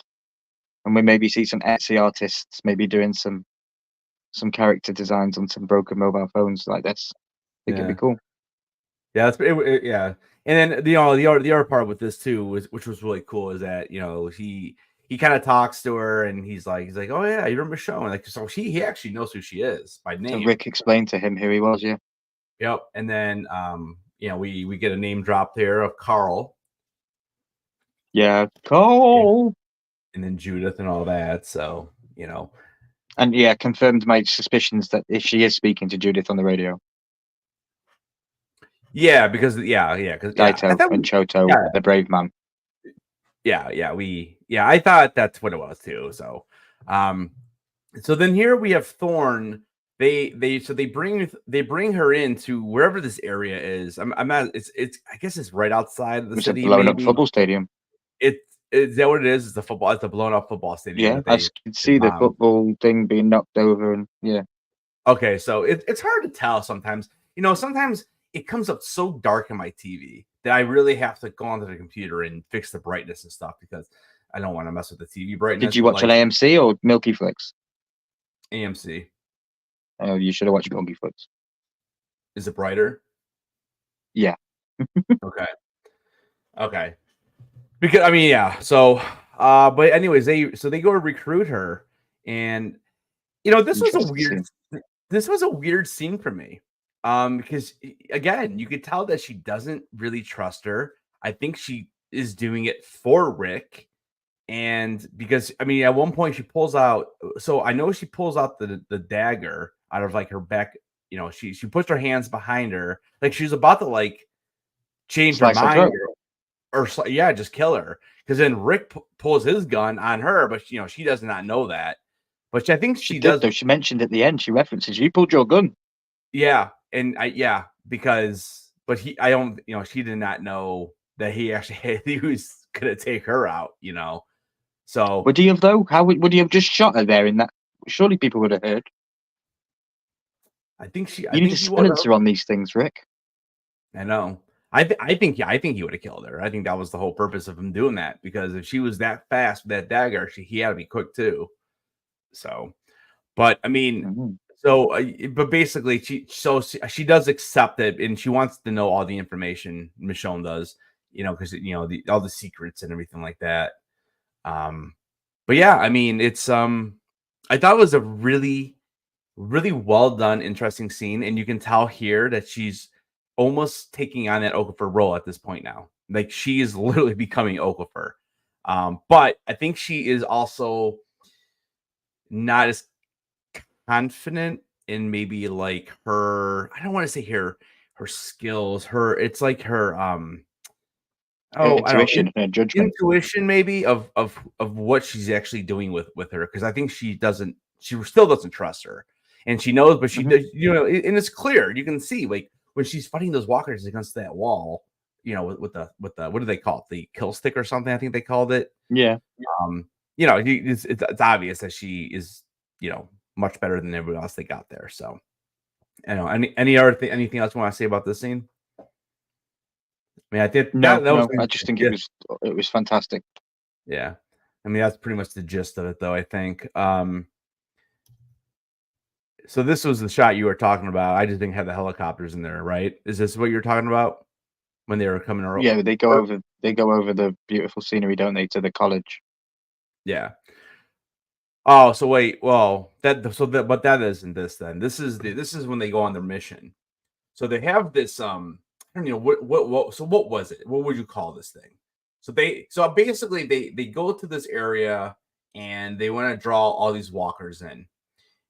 and we maybe see some Etsy artists maybe doing some character designs on some broken mobile phones like this. I think it'd be cool. Yeah, yeah. And then the other part with this too which was really cool is that he kind of talks to her and he's like, oh yeah, you remember Michonne? Like, so he actually knows who she is by name. So Rick explained to him who he was, yeah. Yep. And then we get a name drop there of Carl. Yeah, Carl. And then Judith and all that. So, And yeah, confirmed my suspicions that if she is speaking to Judith on the radio. Yeah, because Daito and Choto, the brave man. I thought that's what it was too. So, so then here we have Thorne. They bring her into wherever this area is. I'm not. It's I guess it's right outside of the city. It's a blown up football stadium. Is that what it is? It's the football. It's the blown up football stadium. Yeah, I can see the football thing being knocked over, and yeah. Okay, so it's hard to tell sometimes. Sometimes it comes up so dark in my TV that I really have to go onto the computer and fix the brightness and stuff because I don't want to mess with the TV brightness. Did you watch on AMC or Milky Flicks? AMC. Oh, you should have watched Milky Flicks. Is it brighter? Yeah. Okay. Because I mean, yeah. So, but anyways, they go to recruit her, and this was a weird scene for me. Because again, you could tell that she doesn't really trust her. I think she is doing it for Rick. And because I mean, at one point she pulls out, so I know she pulls out the dagger out of like her back, she puts her hands behind her, like she's about to like change her mind or just kill her. Because then Rick pulls his gun on her, but she does not know that. But I think she does. Though she mentioned at the end, she references, "You pulled your gun." Yeah, and she did not know that he was gonna take her out, So would he have though? How would he have just shot her there in that? Surely people would have heard. I think you need a silencer on these things, Rick. I know. I think he would have killed her. I think that was the whole purpose of him doing that, because if she was that fast with that dagger, he had to be quick too. So, but I mean, but basically, she does accept it, and she wants to know all the information. Michonne does, because all the secrets and everything like that. But yeah, I mean, it's I thought it was a really, really well done, interesting scene, and you can tell here that she's almost taking on that Okafor role at this point now. Like, she is literally becoming Okafor. But I think she is also not as confident in maybe like her, I don't want to say her skills, it's like her intuition and judgment. Intuition maybe of what she's actually doing with her, because I think she still doesn't trust her. And she knows, but she does, and it's clear. You can see like when she's fighting those walkers against that wall, with the what do they call it? The kill stick or something, I think they called it. Yeah. It's obvious that she is, much better than everybody else they got there. So, any other thing, anything else you want to say about this scene? I mean, I did. I just think it was fantastic. Yeah, I mean, that's pretty much the gist of it, though. I think. So this was the shot you were talking about. I just didn't have the helicopters in there, right? Is this what you're talking about when they were coming over? Yeah, they go over the beautiful scenery, don't they, to the college? Yeah. Oh, so wait. Well, but that isn't this then. This is when they go on their mission. So they have this. I don't know what. So what was it? What would you call this thing? So basically they go to this area and they want to draw all these walkers in.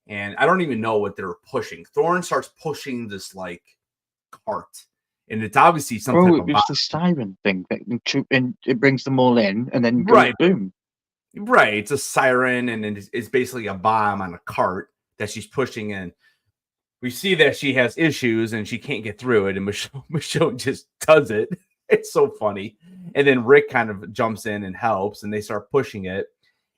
And I don't even know what they're pushing. Thorne starts pushing this like cart, and it's obviously something. It's the siren thing, and it brings them all in, and then goes boom. Right, it's a siren, and it's basically a bomb on a cart that she's pushing in. we see that she has issues and she can't get through it, and Michonne just does it. It's so funny. And then Rick kind of jumps in and helps, and they start pushing it.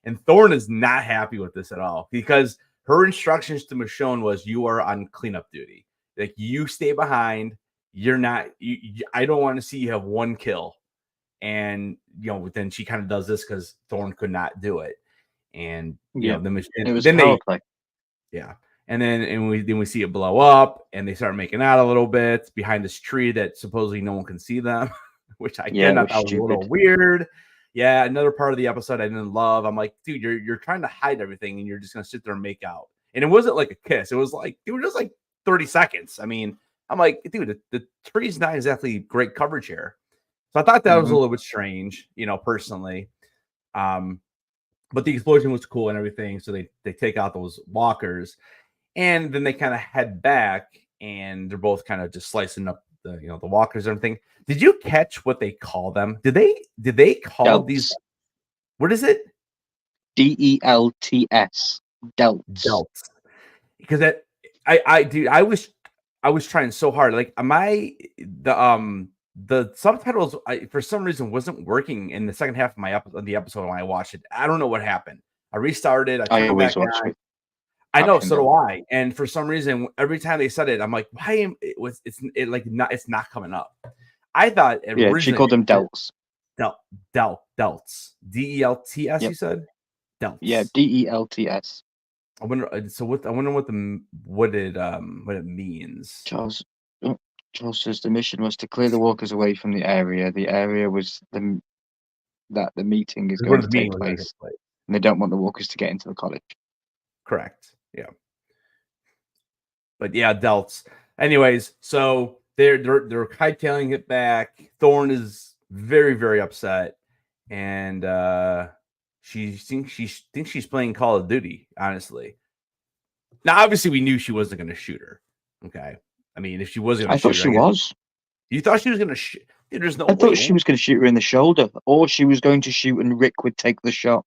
And Thorne is not happy with this at all, because her instructions to Michonne was, you are on cleanup duty. Like, you stay behind. You're not, I don't want to see you have one kill. And, then she kind of does this because Thorne could not do it. And, then it was power play. Yeah. And then we see it blow up, and they start making out a little bit behind this tree that supposedly no one can see them, which I thought was a little weird. Yeah, another part of the episode I didn't love. I'm like, dude, you're trying to hide everything, and you're just gonna sit there and make out. And it wasn't like a kiss. It was like, dude, just like 30 seconds. I mean, I'm like, dude, the tree's not exactly great coverage here. So I thought that was a little bit strange, personally. But the explosion was cool and everything. So they take out those walkers, and then they kind of head back, and they're both kind of just slicing up the the walkers and everything. Did you catch what they call them? Did they call these? What is it? DELTS. Delts. Because I was trying so hard. Like, the subtitles for some reason wasn't working in the second half of the episode when I watched it. I don't know what happened. I restarted. I always watch it. I know, so do I. And for some reason, every time they said it, I'm like, why? It's not coming up. I thought she called them delts. Delts. DELTS. Yep. You said delts. Yeah, DELTS. I wonder. So what? I wonder what it means. Charles says the mission was to clear the walkers away from the area. The area was the meeting is going to take place, and they don't want the walkers to get into the college. Correct. Yeah. But yeah, delts. Anyways, so they're hightailing it back. Thorne is very, very upset, and she thinks she's playing Call of Duty. Honestly, now obviously we knew she wasn't going to shoot her. Okay, I mean, if she was going to, I thought she was. You thought she was going to shoot? There's no. I thought she was going to shoot her in the shoulder, or she was going to shoot and Rick would take the shot.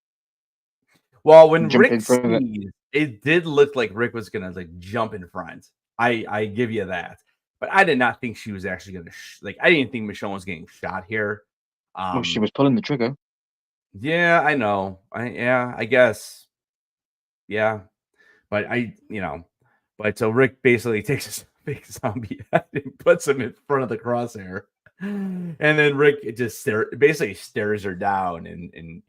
Well, when Rick sneezed, it did look like Rick was going to jump in front. I give you that. But I did not think she was actually going to I didn't think Michonne was getting shot here. Well, she was pulling the trigger. Yeah, I know. I guess. Yeah. But but so Rick basically takes his big zombie head and puts him in front of the crosshair. And then Rick just stares her down, and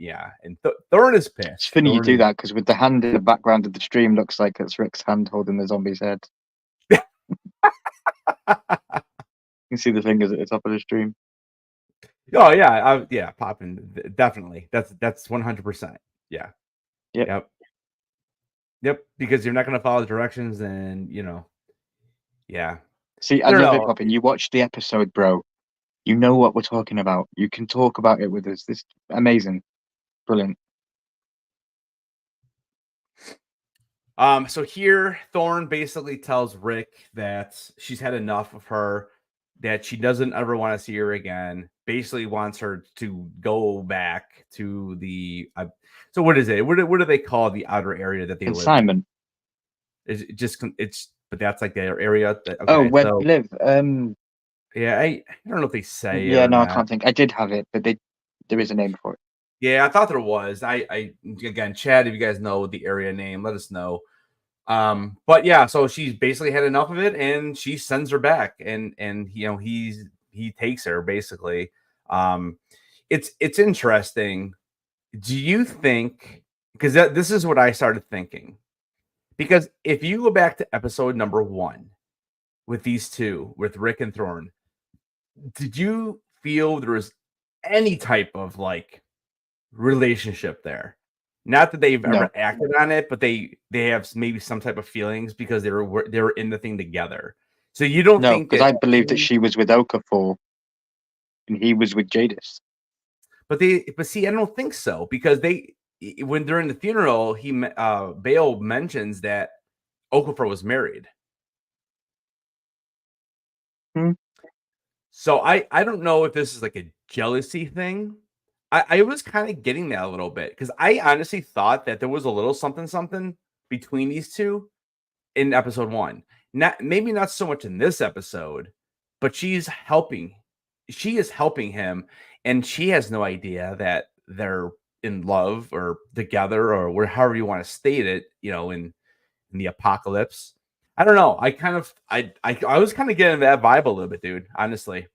Thorne is pissed. It's funny you do that, because with the hand in the background of the stream, looks like it's Rick's hand holding the zombie's head. You can see the fingers at the top of the stream. Oh yeah, popping, definitely. That's 100%. Yeah. Yep. Because you're not going to follow the directions, and yeah. See, I love it, Poppin. You watch the episode, bro. You know what we're talking about. You can talk about it with us. This is amazing. Brilliant. So here, Thorne basically tells Rick that she's had enough of her, that she doesn't ever want to see her again. Basically wants her to go back to the. So what is it? What do they call the outer area that they live in? But that's like their area. Where they live. Yeah, I don't know if they say. Yeah, no, I can't think. I did have it, but there is a name for it. Yeah, I thought there was. I again, Chad, if you guys know the area name, let us know. But yeah, so she's basically had enough of it, and she sends her back, and he takes her basically. It's interesting. Do you think, because this is what I started thinking, because if you go back to episode number 1 with these two, with Rick and Thorne, did you feel there was any type of relationship there? Not that they've ever acted on it, but they have maybe some type of feelings because they were in the thing together. So you don't think? Because I believe that she was with Okafor and he was with Jadis. But see, I don't think so, because when during the funeral, Bale mentions that Okafor was married. So I don't know if this is like a jealousy thing. I was kind of getting that a little bit, because I honestly thought that there was a little something between these two in episode 1. maybe not so much in this episode, but she is helping him, and she has no idea that they're in love or together or however you want to state it, in the apocalypse. I don't know. I was kind of getting that vibe a little bit, dude, honestly.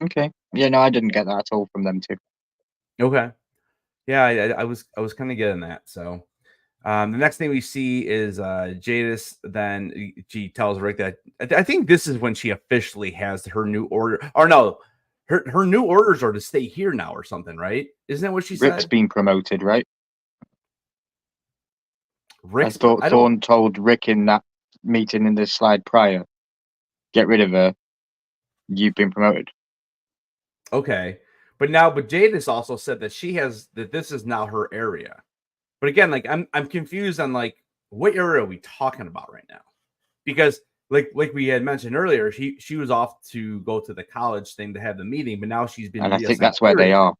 Okay. Yeah, no, I didn't get that at all from them too. Okay. Yeah, I was kind of getting that. So the next thing we see is Jadis. Then she tells Rick that I think this is when she officially has her new order. Or no, her new orders are to stay here now or something, right? Isn't that what she said? Rick's been promoted, right? I Rick's. thought Thorne told Rick in that meeting in the slide prior, get rid of her. You've been promoted. Okay, but Jadis also said that this is now her area. But again, like I'm confused on like what area are we talking about right now? Because like we had mentioned earlier, she was off to go to the college thing to have the meeting, but now she's been. And I think that's where they are.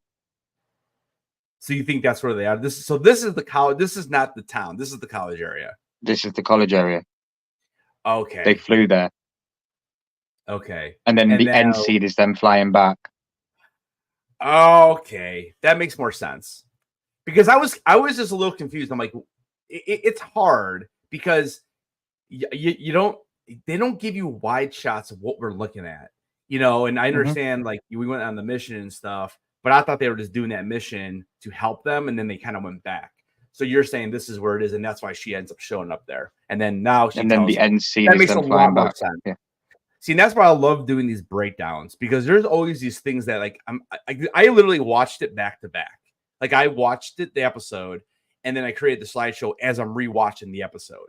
So you think that's where they are? This is the college. This is not the town. This is the college area. This is the college area. Okay. They flew there. Okay. And then the end seed is them flying back. Okay, that makes more sense. Because I was just a little confused. I'm like, it's hard because you don't they don't give you wide shots of what we're looking at, and I understand like we went on the mission and stuff, but I thought they were just doing that mission to help them, and then they kind of went back. So you're saying this is where it is, and that's why she ends up showing up there. And then now she tells the end scene that is makes them a flying lot back. more sense. Yeah. See, and that's why I love doing these breakdowns, because there's always these things that like I literally watched it back to back. Like I watched the episode, and then I created the slideshow as I'm rewatching the episode.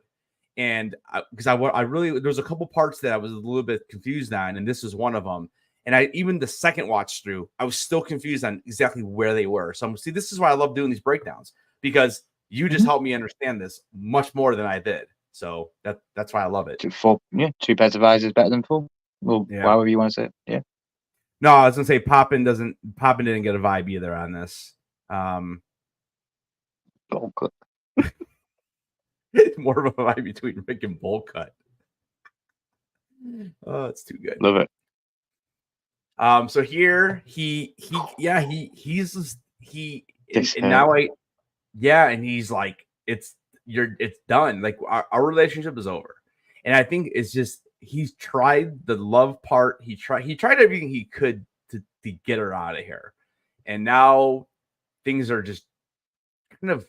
And because I really, there's a couple parts that I was a little bit confused on, and this was one of them. And even the second watch through, I was still confused on exactly where they were. So see, this is why I love doing these breakdowns, because you just helped me understand this much more than I did. So that's why I love it. Two pairs of eyes is better than four. Well, however you want to say it. Yeah. No, I was gonna say Poppin didn't get a vibe either on this. Bowl cut. More of a vibe between Rick and Bowl Cut. Oh, it's too good. Love it. So here and he's like, it's done. Like our relationship is over. And I think it's just he's tried the love part. He tried everything he could to get her out of here. And now things are just kind of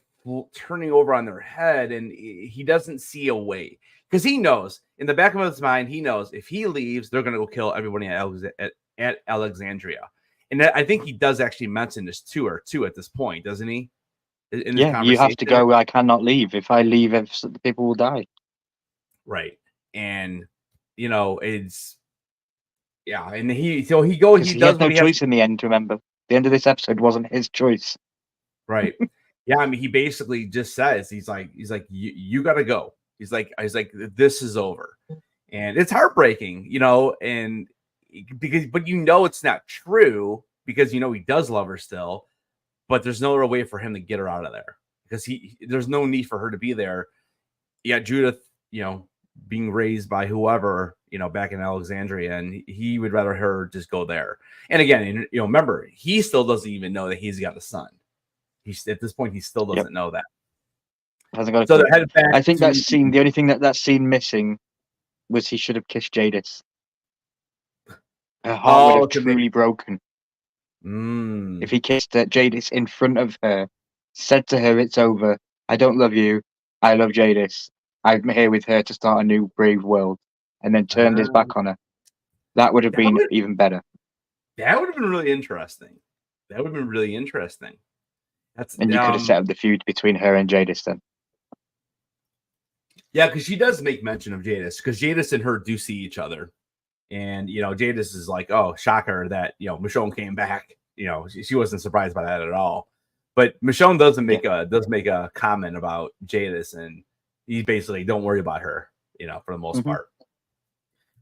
turning over on their head, and he doesn't see a way, because he knows in the back of his mind, he knows if he leaves, they're going to go kill everybody at Alexandria. And I think he does actually mention this to her too at this point, doesn't he? Yeah, you have to go. I cannot leave. If I leave, the people will die. Right. And it's and he goes. He does. He had no choice in the end. Remember, the end of this episode wasn't his choice. Right. Yeah. I mean, he basically just says he's like you got to go. He's like this is over, and it's heartbreaking, and but it's not true, because he does love her still, but there's no other way for him to get her out of there, because there's no need for her to be there. Yeah, Judith, being raised by whoever, back in Alexandria, and he would rather her just go there. And again, remember, he still doesn't even know that he's got a son. At this point, he still doesn't know that. Hasn't got. So they're headed back. I think that scene. The only thing that scene missing was he should have kissed Jadis. Her heart would have truly broken. If he kissed Jadis in front of her, said to her, "It's over. I don't love you. I love Jadis. I'm here with her to start a new brave world," and then turned his back on her. That would have been even better. That would have been really interesting. And you could have set up the feud between her and Jadis then. Yeah, because she does make mention of Jadis, because Jadis and her do see each other. And, Jadis is like, oh, shocker that, Michonne came back. She wasn't surprised by that at all. But Michonne does make a comment about Jadis, and he basically, don't worry about her, for the most part.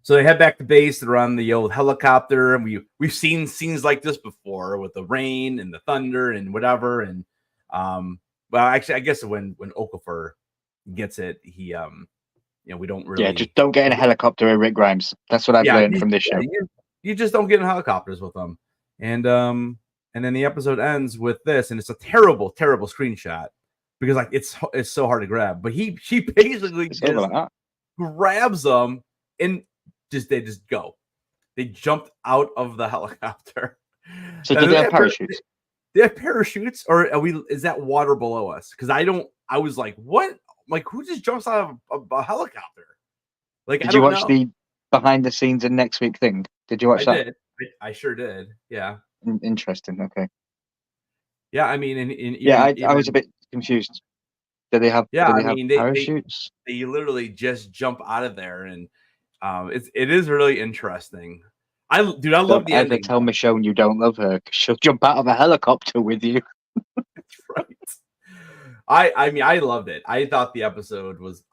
So they head back to base. They're on the old helicopter, and we've seen scenes like this before with the rain and the thunder and whatever. And well, actually, I guess when Okafor gets it, he we don't really. Yeah, just don't get in a helicopter with Rick Grimes. That's what I've learned from this show. You just don't get in helicopters with them. And then the episode ends with this, and it's a terrible, terrible screenshot because like it's so hard to grab. But she basically just grabs them and they just go. They jumped out of the helicopter. So do they have parachutes? They have parachutes, or is that water below us? Because I was like, what? Like, who just jumps out of a helicopter? Like, did you watch the behind the scenes in next week thing? Did you watch that? I sure did. Yeah. Interesting. Okay. Yeah, I mean, I was a bit confused. Do they have? Yeah, do they have parachutes? They literally just jump out of there, and it is really interesting. I love the ending. Tell Michonne you don't love her because she'll jump out of a helicopter with you. That's right. I mean, I loved it. I thought the episode was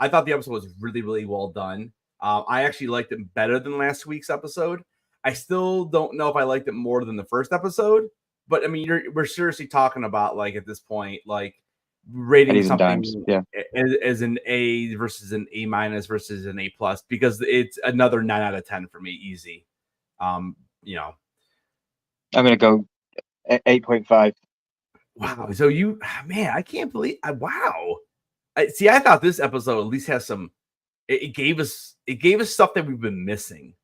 really, really well done. I actually liked it better than last week's episode. I still don't know if I liked it more than the first episode, but I mean, we're seriously talking about like at this point, like rating something as an A versus an A- versus an A+, because it's another 9 out of 10 for me, easy. I'm gonna go 8.5. Wow. So I can't believe. Wow. I thought this episode at least has some. It gave us stuff that we've been missing.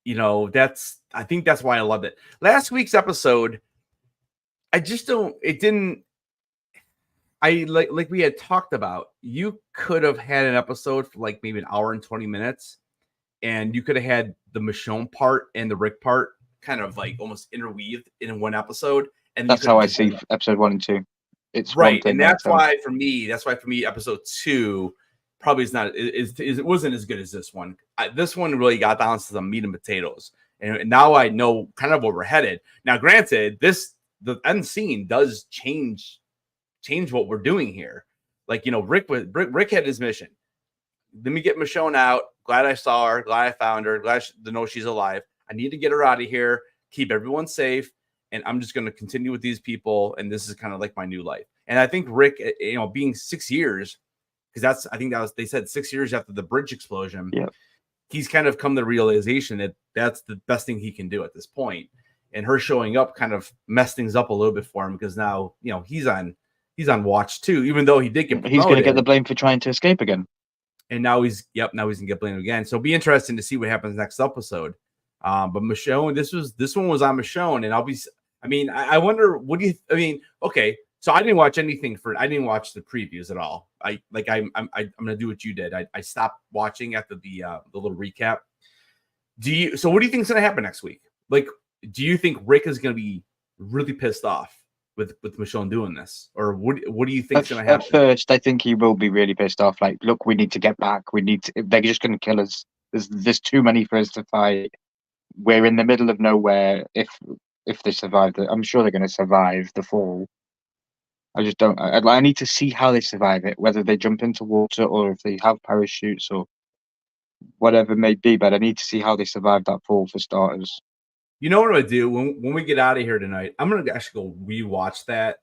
I think that's why I loved it. Last week's episode, like we had talked about, you could have had an episode for like maybe an hour and 20 minutes, and you could have had the Michonne part and the Rick part kind of like almost interweaved in one episode. And that's how I see episode 1 and 2. It's right, and that's why for me, episode 2 probably is not it wasn't as good as this one. This one really got down to the meat and potatoes, and now I know kind of where we're headed. Now, granted, the end scene does change what we're doing here. Like Rick had his mission. Let me get Michonne out. Glad I saw her. Glad I found her. Glad to know she's alive. I need to get her out of here. Keep everyone safe. And I'm just going to continue with these people. And this is kind of like my new life. And I think Rick, being 6 years, because they said 6 years after the bridge explosion. Yeah. He's kind of come to the realization that that's the best thing he can do at this point. And her showing up kind of messed things up a little bit for him, because now, he's on watch too, even though he did get promoted. He's going to get the blame for trying to escape again. And now he's going to get blamed again. So it'll be interesting to see what happens next episode. But Michonne, this one was on Michonne, and I wonder, okay, so I didn't watch anything I didn't watch the previews at all. I'm going to do what you did. I stopped watching after the little recap. So what do you think is going to happen next week? Like, do you think Rick is going to be really pissed off with Michonne doing this, or what do you think is going to happen? At first, I think he will be really pissed off. Like, look, we need to get back. They're just going to kill us. There's too many for us to fight. We're in the middle of nowhere. If they survive I'm sure they're going to survive the fall. I just don't. I need to see how they survive it, whether they jump into water or if they have parachutes or whatever it may be. But I need to see how they survive that fall for starters. You know what I do when we get out of here tonight? I'm gonna actually go rewatch that.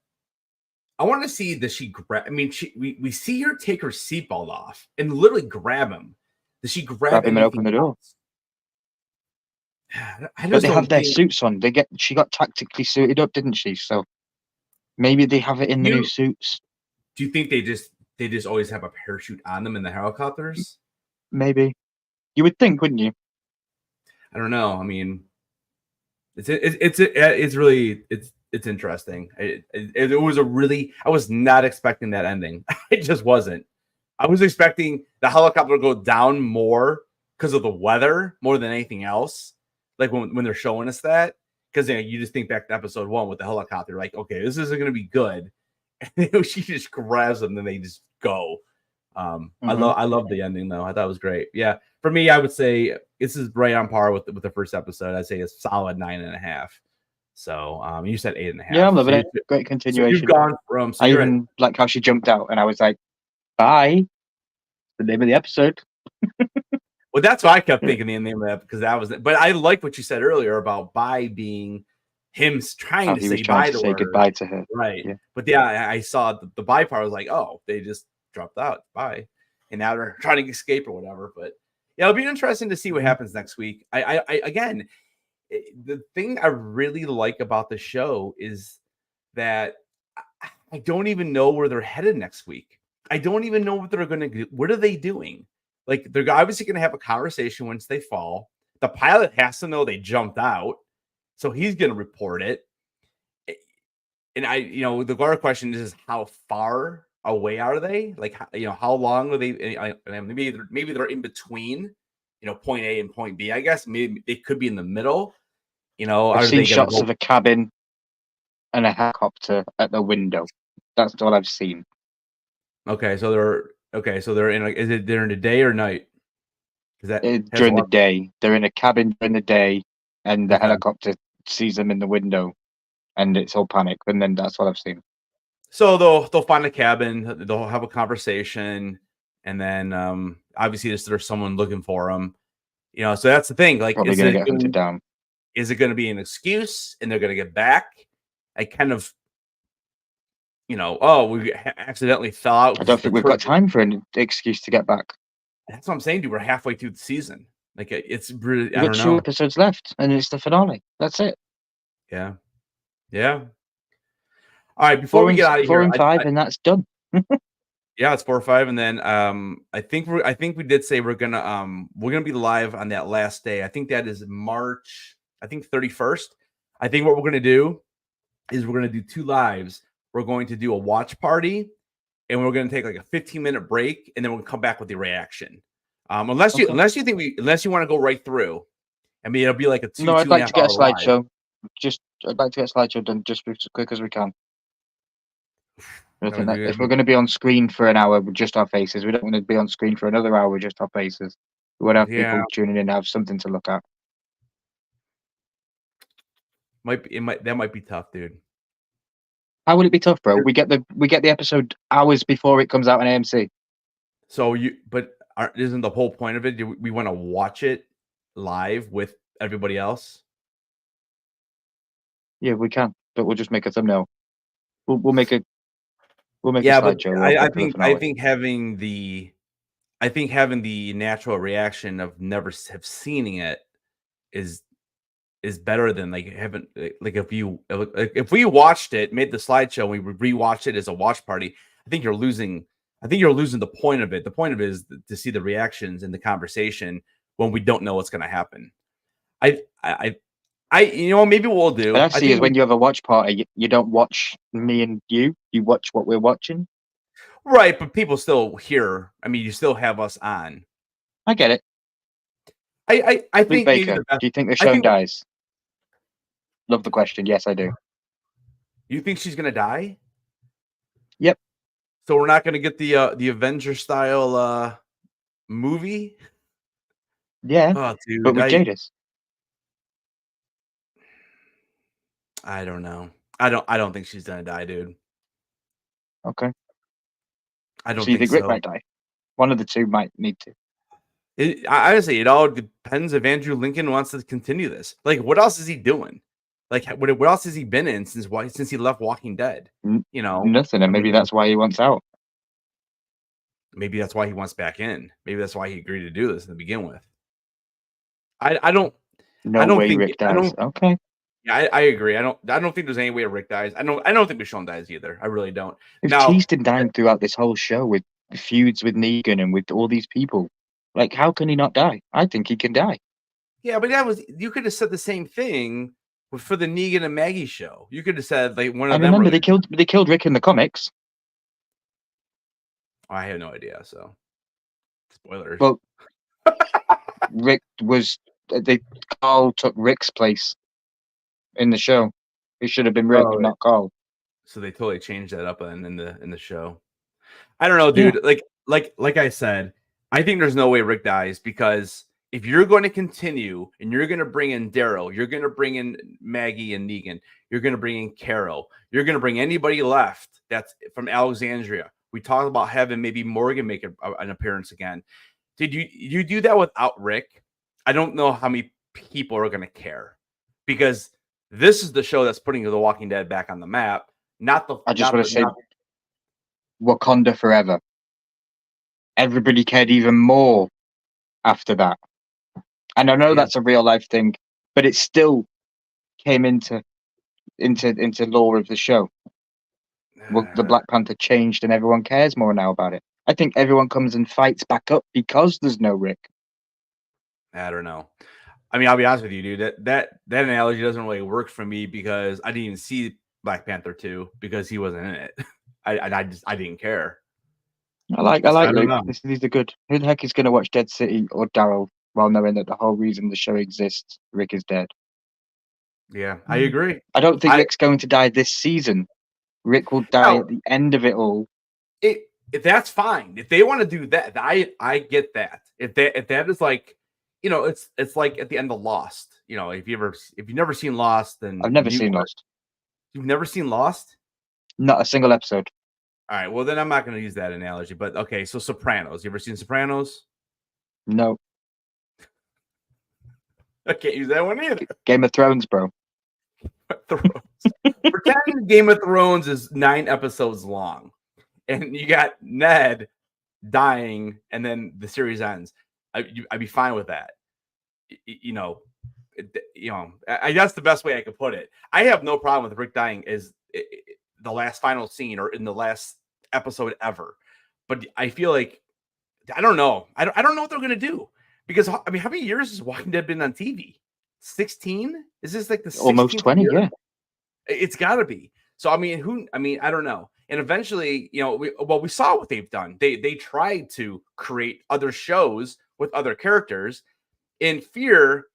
I want to see that she grab. I mean, we see her take her seatbelt off and literally grab him. Does she grab him and open the door? But they have their suits on. She got tactically suited up, didn't she? So maybe they have it in the new suits. Do you think they just always have a parachute on them in the helicopters? Maybe. You would think, wouldn't you? I don't know. I mean, it's really interesting. It was I was not expecting that ending. It just wasn't. I was expecting the helicopter to go down more because of the weather more than anything else. Like when they're showing us that, because you just think back to episode 1 with the helicopter, like, okay, this isn't going to be good. And she just grabs them, and they just go. I love the ending though. I thought it was great. Yeah, for me, I would say this is right on par with the first episode. I'd say it's solid 9.5. So you said 8.5. Yeah, I'm loving it. Great continuation. So you've gone from. So I even like how she jumped out, and I was like, "Bye." The name of the episode. Well, that's what I kept thinking the name of that, because that was it. But I like what you said earlier about bye being him trying to say bye to her. Goodbye to her. Right. Yeah. But yeah, I saw the bye part. I was like, oh, they just dropped out. Bye. and now they're trying to escape or whatever. But yeah, it'll be interesting to see what happens next week. I again, the thing I really like about the show is that I don't even know where they're headed next week. I don't even know what they're going to do. What are they doing? Like, they're obviously going to have a conversation once they fall. The pilot has to know they jumped out, so he's going to report it. And the other question is how far away are they? Like, how long are they? Maybe they're in between, point A and point B. I guess maybe they could be in the middle. I've seen shots of a cabin and a helicopter at the window. That's all I've seen. Okay, so they're in. They're in the day or night? Is that during the day? They're in a cabin during the day, and the helicopter sees them in the window, and it's all panic. And then that's what I've seen. So they'll find a cabin. They'll have a conversation, and then obviously there's someone looking for them. So that's the thing. Like, probably going to get hunted down. Is it going to be an excuse, and they're going to get back? I kind of, we accidentally fell out. I don't think we've got time for an excuse to get back. That's what I'm saying, dude. We're halfway through the season. Like, it's really. We've got 2 episodes left, and it's the finale. That's it. Yeah. All right, before we get out of here, 4 and 5, and that's done. Yeah, it's 4 or 5, and then I think we did say we're gonna be live on that last day. I think that is March, 31st. I think what we're gonna do is we're gonna do 2 lives. We're going to do a watch party, and we're gonna take like a 15-minute break, and then we'll come back with the reaction. Unless you want to go right through. I mean, it'll be like a 2. No, I'd like to get a slideshow. I'd like to get a slideshow done just as quick as we can. I think that if we're going to be on screen for an hour with just our faces, we don't want to be on screen for another hour with just our faces. We want to have people tuning in and have something to look at. That might be tough, dude. How would it be tough, bro? We get the episode hours before it comes out on AMC. So isn't the whole point of it? We want to watch it live with everybody else? Yeah, we can, but we'll just make a thumbnail. We'll make a slideshow. I think having the natural reaction of never have seen it is better than if we watched it, made the slideshow, and we rewatched it as a watch party. I think you're losing the point of it. The point of it is to see the reactions and the conversation when we don't know what's going to happen. Maybe what we'll do. What I see is when you have a watch party, you don't watch me and you watch what we're watching. Right, but people still hear. I mean, you still have us on. I get it. I think Baker, do you think the show dies? Love the question. Yes, I do. You think she's gonna die? Yep. So we're not gonna get the Avenger style movie? Yeah. Oh, dude, but with Jadis. I don't know. I don't think she's gonna die, dude. Okay. I don't think so. Rick might die. One of the two might need to. Honestly, it all depends if Andrew Lincoln wants to continue this. Like, what else is he doing? Like, what else has he been in since he left Walking Dead? Nothing, and maybe that's why he wants out. Maybe that's why he wants back in. Maybe that's why he agreed to do this to begin with. I don't. No way Rick dies. Okay. Yeah, I agree. I don't think there's any way Rick dies. I don't think Michonne dies either. I really don't. We've teased him down throughout this whole show with feuds with Negan and with all these people. Like, how can he not die? I think he can die. Yeah, but you could have said the same thing for the Negan and Maggie show. You could have said like one of them. Remember they killed Rick in the comics. I had no idea. So spoilers. Well, Rick Carl took Rick's place in the show. It should have been Rick, not Carl. So they totally changed that up in the show. I don't know, dude. Yeah. Like I said, I think there's no way Rick dies, because if you're going to continue and you're going to bring in Daryl, you're going to bring in Maggie and Negan, you're going to bring in Carol, you're going to bring anybody left that's from Alexandria. We talked about having maybe Morgan make an appearance again. Did you do that without Rick? I don't know how many people are going to care, because this is the show that's putting The Walking Dead back on the map. I just want to say Wakanda forever. everybody cared even more after that. And I know that's a real life thing, but it still came into lore of the show. Well, the Black Panther changed, and everyone cares more now about it. I think everyone comes and fights back up because there's no Rick. I don't know. I mean, I'll be honest with you, dude. That analogy doesn't really work for me because I didn't even see Black Panther 2 because he wasn't in it. I didn't care. I like Luke. These are good. Who the heck is going to watch Dead City or Daryl while knowing that the whole reason the show exists, Rick is dead? Yeah, I agree. I don't think Rick's going to die this season. Rick will die at the end of it all. If that's fine. If they want to do that, I get that. If that is like, you know, it's like at the end of Lost. You know, if you've never seen Lost, then I've never seen Lost. You've never seen Lost? Not a single episode. All right, well then I'm not going to use that analogy. But okay, so Sopranos. You ever seen Sopranos? No. I can't use that one either. Game of Thrones, bro. Pretend Game of Thrones is 9 episodes long, and you got Ned dying, and then the series ends. I'd be fine with that. You know, that's the best way I could put it. I have no problem with Rick dying as the last final scene or in the last episode ever. But I feel like I don't know. I don't know what they're gonna do because I mean, how many years has Walking Dead been on TV? 16? Is this like the almost 20? Year? Yeah, it's got to be. So I mean, I don't know. And eventually, you know, we saw what they've done. They tried to create other shows with other characters. In Fear,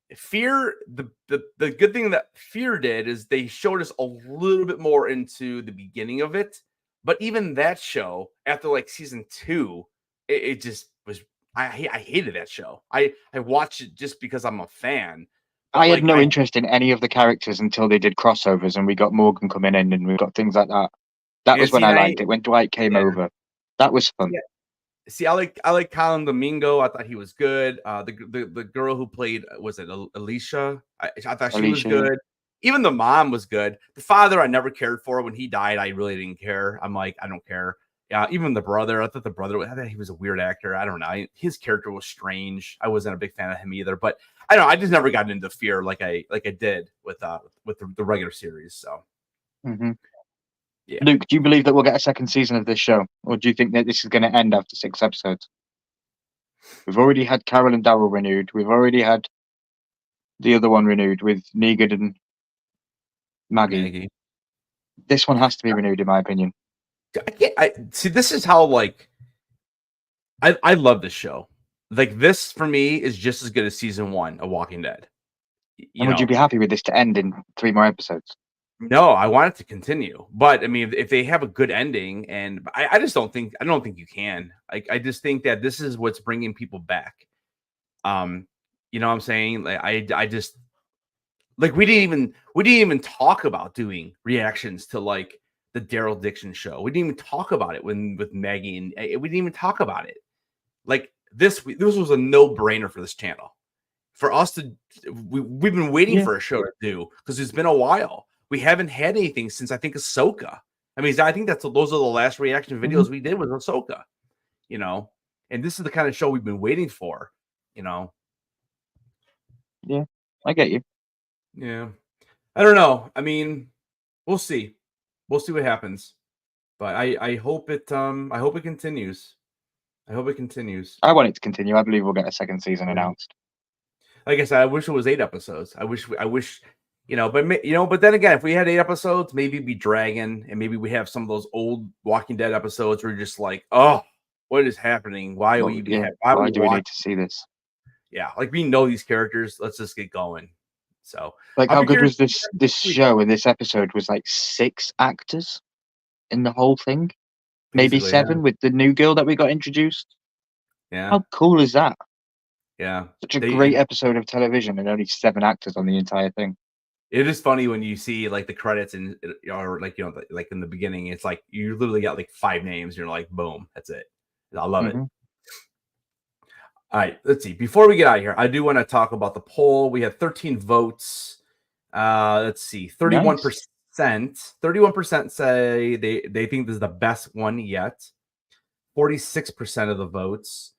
the good thing that Fear did is they showed us a little bit more into the beginning of it. But even that show, after like season 2, it just was. I hated that show. I watched it just because I'm a fan. I had no interest in any of the characters until they did crossovers and we got Morgan coming in and we got things like that. That was when I liked it. When Dwight came over, that was fun. Yeah. See, I like Colin Domingo. I thought he was good. The girl who played, was it Alicia? I thought she was good. Even the mom was good. The father I never cared for. When he died, I really didn't care. I'm like, I don't care. Yeah, even the brother. I thought he was a weird actor. I don't know. His character was strange. I wasn't a big fan of him either. But I don't know. I just never got into Fear like I did with the regular series. So. Mm-hmm. Yeah. Luke, do you believe that we'll get a second season of this show, or do you think that this is going to end after 6 episodes? We've already had Carol and Daryl renewed. We've already had the other one renewed with Negan and Maggie. This one has to be renewed, in my opinion. I see. This is how I love this show. Like, this for me is just as good as season 1 of Walking Dead. Would you be happy with this to end in 3 more episodes? No, I want it to continue. But I mean, if they have a good ending, and I don't think you can. I just think that this is what's bringing people back. You know what I'm saying? Like, I just, like, we didn't even talk about doing reactions to like the Daryl Dixon show. We didn't even talk about it with Maggie, and we didn't even talk about it. Like, this was a no-brainer for this channel. For us to, we've been waiting for a show to do, because it's been a while. We haven't had anything since, I think, Ahsoka. I mean, I think those are the last reaction videos we did with Ahsoka, you know? And this is the kind of show we've been waiting for, you know? Yeah, I get you. Yeah. I don't know. I mean, we'll see. We'll see what happens. But I hope it continues. I hope it continues. I want it to continue. I believe we'll get a second season announced. Like I said, I wish it was 8 episodes. I wish, but then again, if we had 8 episodes, maybe it'd be dragging, and maybe we have some of those old Walking Dead episodes where you're just like, oh, what is happening? Why do we need to see this? Yeah, like, we know these characters. Let's just get going. So, like, how good was this show? In this episode was like 6 actors in the whole thing, maybe 7 with the new girl that we got introduced. Yeah, how cool is that? Yeah, such a great episode of television, and only 7 actors on the entire thing. It is funny when you see like the credits or like, like in the beginning, it's like you literally got like 5 names. You're like, boom, that's it. I love it. All right, let's see. Before we get out of here, I do want to talk about the poll. We had 13 votes. Let's see, 31%. 31% say they think this is the best one yet. 46% of the votes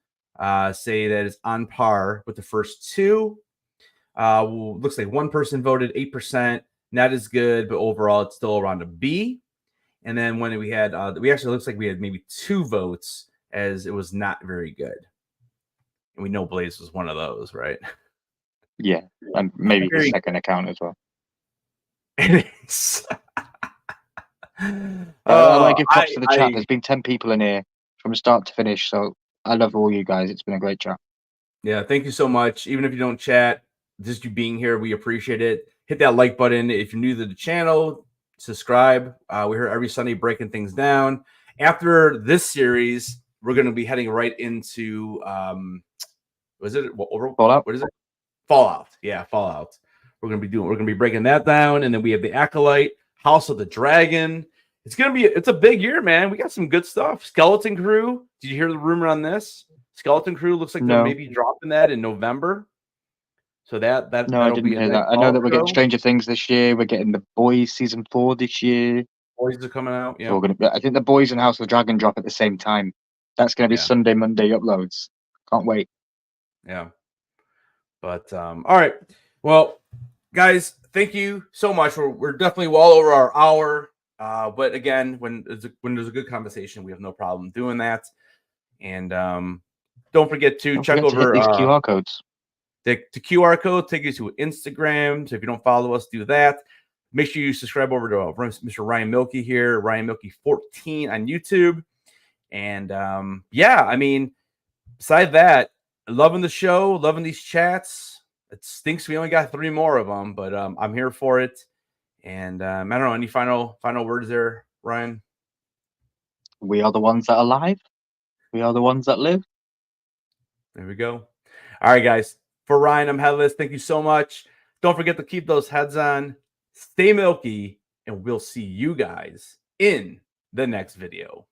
say that it's on par with the first two. Looks like one person voted 8%, not as good, but overall it's still around a B. And then when we had, we actually looks like we had maybe 2 votes, as it was not very good. And we know Blaze was one of those, right? Yeah, and maybe his second account as well. It is. I want to give props to the chat. There's been 10 people in here from start to finish, so I love all you guys. It's been a great chat. Yeah, thank you so much. Even if you don't chat, just you being here, we appreciate it. Hit that like button if you're new to the channel. Subscribe. We're here every Sunday breaking things down. After this series, we're going to be heading right into Fallout? What is it? Fallout. Yeah, Fallout. We're going to be breaking that down, and then we have the Acolyte, House of the Dragon. It's a big year, man. We got some good stuff. Skeleton Crew. Did you hear the rumor on this? Skeleton Crew looks like they're maybe dropping that in November. So I didn't hear that. I know that we're getting Stranger Things this year. We're getting The Boys season 4 this year. Boys are coming out. Yeah, so I think The Boys and House of the Dragon drop at the same time. That's going to be Sunday, Monday uploads. Can't wait. Yeah. But all right. Well, guys, thank you so much. We're definitely well over our hour. But again, when there's a good conversation, we have no problem doing that. And don't forget to check over these QR codes. The QR code take you to Instagram. So if you don't follow us, do that. Make sure you subscribe over to Mr. Ryan Milky here, Ryan Milky 14 on YouTube. And yeah, I mean, beside that, loving the show, loving these chats. It stinks we only got 3 more of them, but I'm here for it. And I don't know, any final words there, Ryan? We are the ones that are alive. We are the ones that live. There we go. All right, guys. For Ryan, I'm Headless. Thank you so much. Don't forget to keep those heads on. Stay milky, and we'll see you guys in the next video.